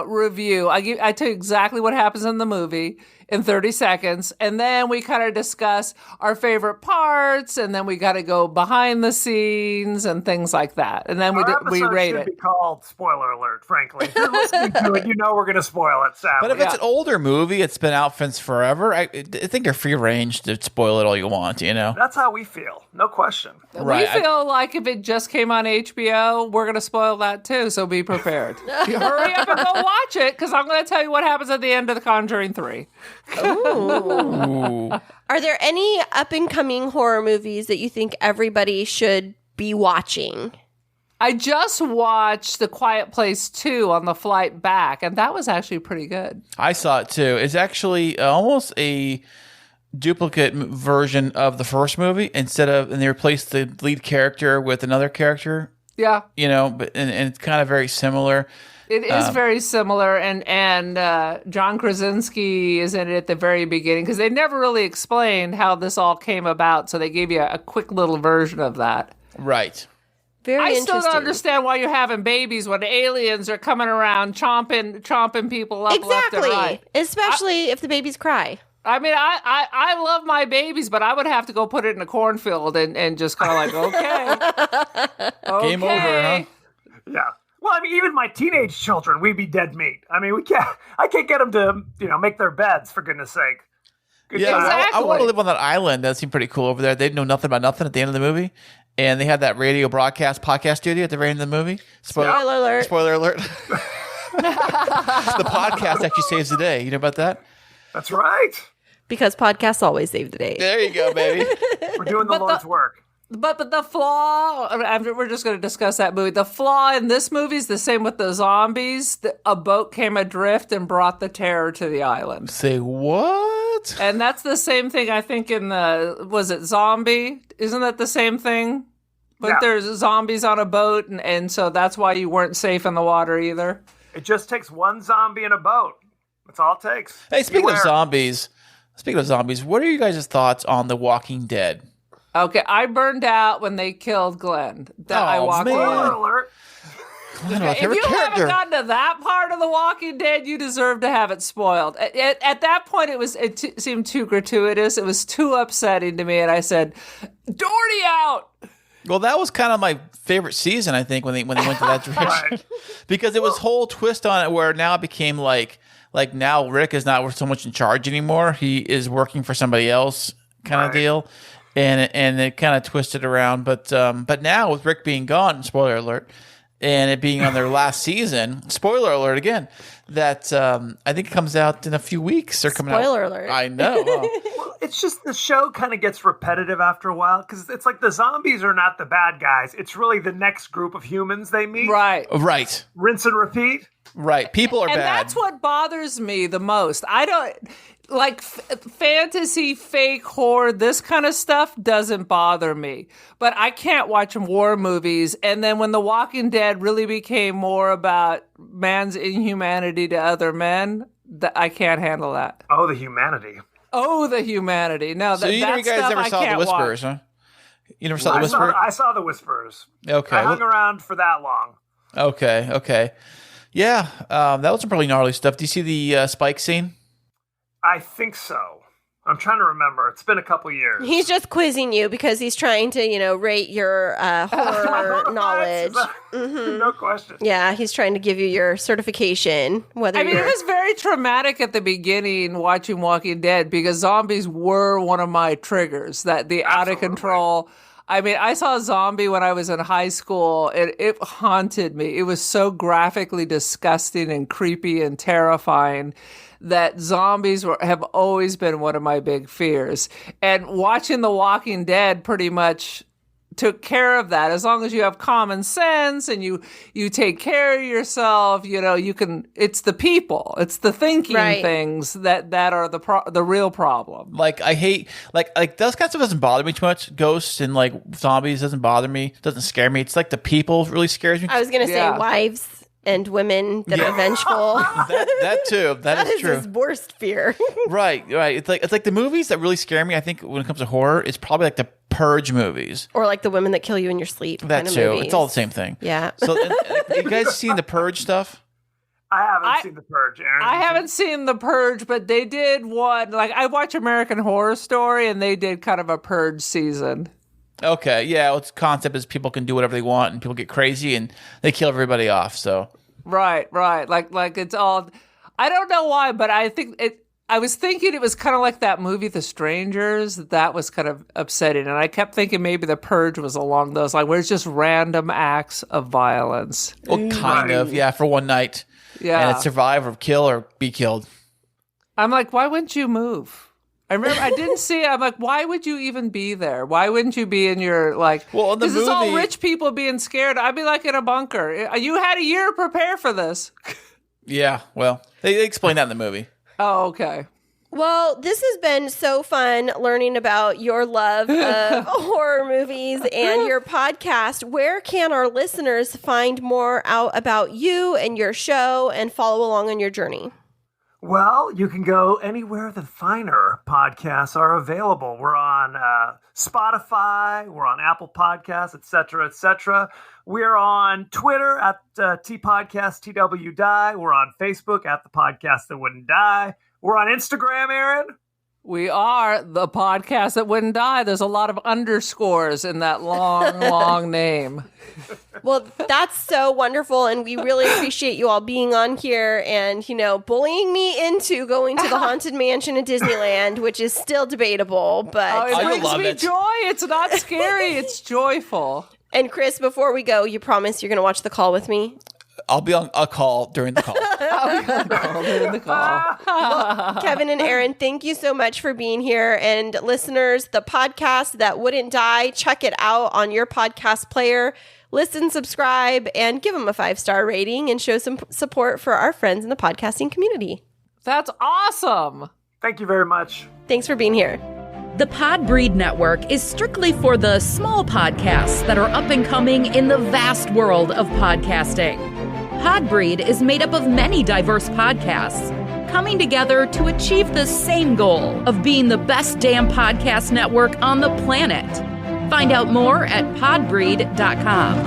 review. I tell you exactly what happens in the movie in 30 seconds, and then we kind of discuss our favorite parts, and then we got to go behind the scenes and things like that, and then we rate it. Should be called spoiler alert. Frankly, if you're listening to it, you know we're going to spoil it. Sadly. But if it's an older movie, it's been out since forever. I think you're free range to spoil it all you want. That's how we feel, no question. Right. We feel like if it just came on HBO, we're going to spoil that too. So be prepared. Hurry up and go watch it, because I'm going to tell you what happens at the end of The Conjuring 3. Ooh. Are there any up-and-coming horror movies that you think everybody should be watching? I just watched The Quiet Place 2 on the flight back, and that was actually pretty good. I saw it too. It's actually almost a duplicate version of the first movie, and they replaced the lead character with another character. Yeah. But it's kind of very similar. It is very similar, and John Krasinski is in it at the very beginning, because they never really explained how this all came about, so they gave you a quick little version of that. Right. Very I still don't understand why you're having babies when aliens are coming around chomping people up left and right. Especially if the babies cry. I mean, I love my babies, but I would have to go put it in a cornfield and just kind of like, okay. Game over, huh? Yeah. Well, I mean, even my teenage children, we'd be dead meat. I mean, I can't get them to, make their beds, for goodness sake. Exactly. I want to live on that island. That seemed pretty cool over there. They know nothing about nothing at the end of the movie. And they had that radio podcast studio at the very end of the movie. Spoiler alert. Spoiler alert. The podcast actually saves the day. You know about that? That's right. Because podcasts always save the day. There you go, baby. We're doing the Lord's work. But the flaw, we're just going to discuss that movie. The flaw in this movie is the same with the zombies. A boat came adrift and brought the terror to the island. Say what? And that's the same thing, I think, in was it Zombie? Isn't that the same thing? But there's zombies on a boat, and so that's why you weren't safe in the water either. It just takes one zombie in a boat. That's all it takes. Hey, speaking of zombies, what are you guys' thoughts on The Walking Dead? Okay, I burned out when they killed Glenn. I walked away. Alert. If you haven't gotten to that part of The Walking Dead, you deserve to have it spoiled. At that point, it seemed too gratuitous. It was too upsetting to me, and I said, "Doherty out." Well, that was kind of my favorite season, I think, when they went to that direction, because it was whole twist on it where now it became like now Rick is not so much in charge anymore. He is working for somebody else, kind of deal. And it kind of twisted around, but now with Rick being gone, spoiler alert, and it being on their last season, spoiler alert again, that I think it comes out in a few weeks. Or coming spoiler out. Alert! I know. Well, it's just the show kind of gets repetitive after a while, because it's like the zombies are not the bad guys. It's really the next group of humans they meet. Right. Rinse and repeat. Right. People are bad. And that's what bothers me the most. I don't... Like fantasy, fake horror, this kind of stuff doesn't bother me. But I can't watch war movies. And then when The Walking Dead really became more about man's inhumanity to other men, I can't handle that. Oh, the humanity. No, so you guys never saw The Whisperers, huh? You never saw The Whisperers? I saw The Whisperers. Okay. I hung around for that long. Okay. Yeah, that was some pretty gnarly stuff. Do you see the Spike scene? I think so. I'm trying to remember. It's been a couple years. He's just quizzing you because he's trying to, rate your horror knowledge. No question. Yeah, he's trying to give you your certification. It was very traumatic at the beginning watching Walking Dead because zombies were one of my triggers. That the out of control. I mean, I saw Zombie when I was in high school. It haunted me. It was so graphically disgusting and creepy and terrifying that zombies have always been one of my big fears. And watching The Walking Dead pretty much took care of that. As long as you have common sense and you take care of yourself, you can. It's the people, it's the thinking things that are the real problem. Like I hate like those kind of stuff doesn't bother me too much. Ghosts and like zombies doesn't bother me. Doesn't scare me. It's like the people really scares me. I was gonna say wives and women that are vengeful. that too. That is true. His worst fear. Right. It's like the movies that really scare me. I think when it comes to horror, it's probably like the Purge movies, or like the women that kill you in your sleep. That too. Movies. It's all the same thing. Yeah. So, you guys seen the Purge stuff? I haven't seen the Purge, Aaron. I haven't seen the Purge, but they did one. Like I watch American Horror Story, and they did kind of a Purge season. Okay, yeah. Well, its concept is people can do whatever they want, and people get crazy, and they kill everybody off. So right. Like it's all. I don't know why, but I think it. I was thinking it was kind of like that movie, The Strangers. That was kind of upsetting, and I kept thinking maybe the Purge was along those lines, where it's just random acts of violence. Well, kind of, yeah, for one night. Yeah, and it's survive or kill or be killed. I'm like, why wouldn't you move? I remember I didn't see it. I'm like, why would you even be there? Why wouldn't you be in your, like, well, this is all rich people being scared. I'd be like in a bunker. You had a year to prepare for this. Yeah, well, they explain that in the movie. Oh, okay. Well, this has been so fun learning about your love of horror movies and your podcast. Where can our listeners find more out about you and your show and follow along on your journey? Well, you can go anywhere the finer podcasts are available. We're on Spotify, we're on Apple Podcasts, etc., etc. We're on Twitter at TPodcast, We're on Facebook at The Podcast That Wouldn't Die. We're on Instagram, Aaron. We are The Podcast That Wouldn't Die. There's a lot of underscores in that long, long name. Well, that's so wonderful, and we really appreciate you all being on here and, bullying me into going to the Haunted Mansion at Disneyland, which is still debatable, but... it brings me joy. It's not scary. It's joyful. And Kriss, before we go, you promise you're going to watch The Call with me? I'll be on a call during the call. I'll be on a call during the call. Well, Keven and Erin, thank you so much for being here. And listeners, The Podcast That Wouldn't Die, check it out on your podcast player. Listen, subscribe, and give them a 5-star rating and show some support for our friends in the podcasting community. That's awesome. Thank you very much. Thanks for being here. The Podbreed Network is strictly for the small podcasts that are up and coming in the vast world of podcasting. Podbreed is made up of many diverse podcasts coming together to achieve the same goal of being the best damn podcast network on the planet. Find out more at podbreed.com.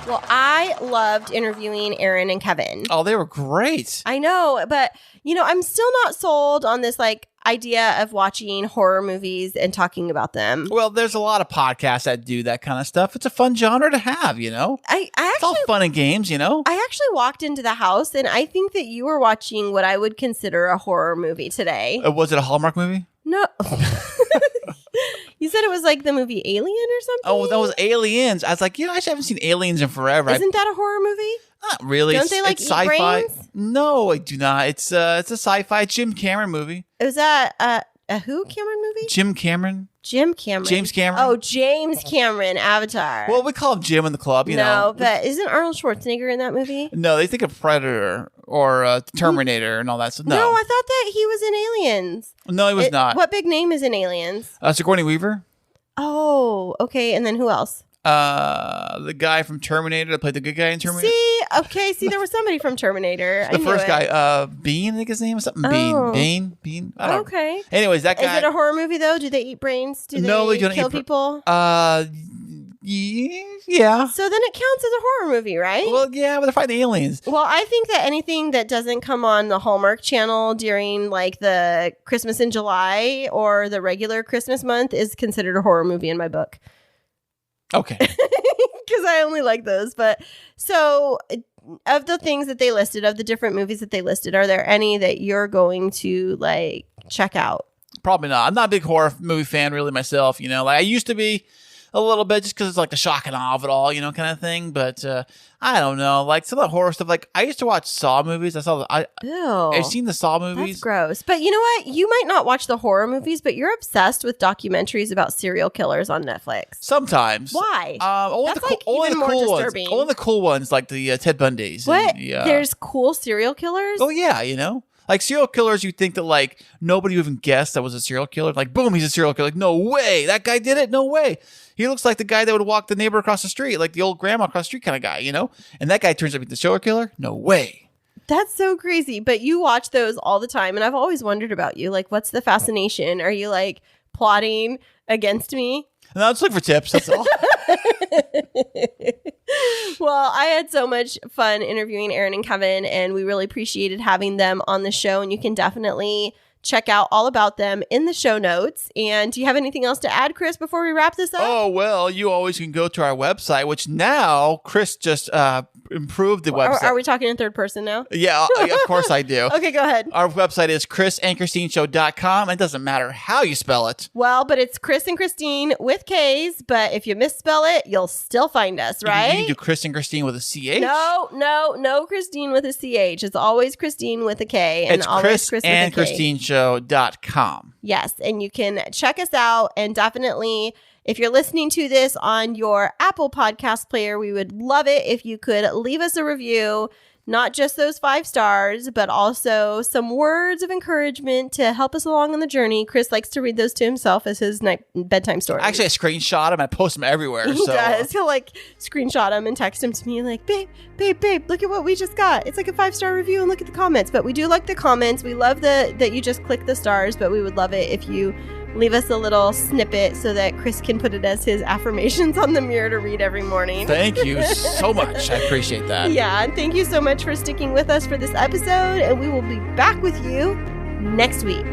Well, I loved interviewing Erin and Keven. Oh, they were great. I know, but, I'm still not sold on this, idea of watching horror movies and talking about them. Well, there's a lot of podcasts that do that kind of stuff. It's a fun genre to have, I actually, it's all fun and games, I actually walked into the house and I think that you were watching what I would consider a horror movie today. Was it a Hallmark movie? No. You said it was like the movie Alien or something? Oh, that was Aliens. I was like, I haven't seen Aliens in forever. Isn't that a horror movie? Not really. Don't they it's eat sci-fi. brains? No, I do not. It's a sci-fi Jim Cameron movie. Was that a who Cameron movie? Jim Cameron. Jim Cameron. James Cameron. Oh, James Cameron, Avatar. Well, we call him Jim in the club, you know. No, but isn't Arnold Schwarzenegger in that movie? No, they think of Predator or Terminator and all that stuff. No, I thought that he was in Aliens. No, he was not. What big name is in Aliens? Sigourney Weaver. Oh, okay. And then who else? The guy from Terminator that played the good guy in Terminator. See, there was somebody from Terminator. The first guy, Bean, I think his name is something. Oh. Bean. I don't know. Okay. Anyways, that guy. Is it a horror movie though? Do they eat brains? Do No, they don't kill eat people? Yeah. So then it counts as a horror movie, right? Well, yeah, but they're fighting aliens. Well, I think that anything that doesn't come on the Hallmark Channel during the Christmas in July or the regular Christmas month is considered a horror movie in my book. Okay. Because I only like those. But so of the things that they listed, of the different movies that they listed, are there any that you're going to check out? Probably not. I'm not a big horror movie fan really myself, Like I used to be a little bit just because it's like the shock and awe of it all, kind of thing. But I don't know. Like some of the horror stuff, like I used to watch Saw movies. I've seen the Saw movies. That's gross. But you know what? You might not watch the horror movies, but you're obsessed with documentaries about serial killers on Netflix. Sometimes. Why? Only That's only even the more cool disturbing. ones. Only the cool ones, like the Ted Bundys. What? And There's cool serial killers? Oh yeah, Like serial killers, you think that like nobody would even guessed that was a serial killer. Like boom, he's a serial killer. Like no way, that guy did it. No way. He looks like the guy that would walk the neighbor across the street, like the old grandma across the street kind of guy, And that guy turns out to be the serial killer. No way. That's so crazy. But you watch those all the time, and I've always wondered about you. Like, what's the fascination? Are you like plotting against me? No, let's look for tips. That's all. Well, I had so much fun interviewing Erin and Keven, and we really appreciated having them on the show. And you can definitely check out all about them in the show notes. And do you have anything else to add, Kriss, before we wrap this up? Oh, well, you always can go to our website, which now Kriss just improved the website. Are we talking in third person now? Yeah, of course I do. Okay, go ahead. Our website is KrisandKristineShow.com. It doesn't matter how you spell it. Well, but it's Kris and Kristine with K's, but if you misspell it, you'll still find us, right? You can do Kris and Kristine with a CH. No Christine with a CH. It's always Christine with a K. And it's always Kris with a K. KrisandKristineShow.com. Yes, and you can check us out, and definitely if you're listening to this on your Apple Podcast player, we would love it if you could leave us a review, not just those 5 stars, but also some words of encouragement to help us along on the journey. Kriss likes to read those to himself as his bedtime story. Actually, I screenshot them. I post them everywhere. He does. He'll like screenshot them and text them to me like, babe, look at what we just got. It's like a 5-star review and look at the comments. But we do like the comments. We love that you just click the stars, but we would love it if you leave us a little snippet so that Kriss can put it as his affirmations on the mirror to read every morning. Thank you so much. I appreciate that. Yeah, and thank you so much for sticking with us for this episode, and we will be back with you next week.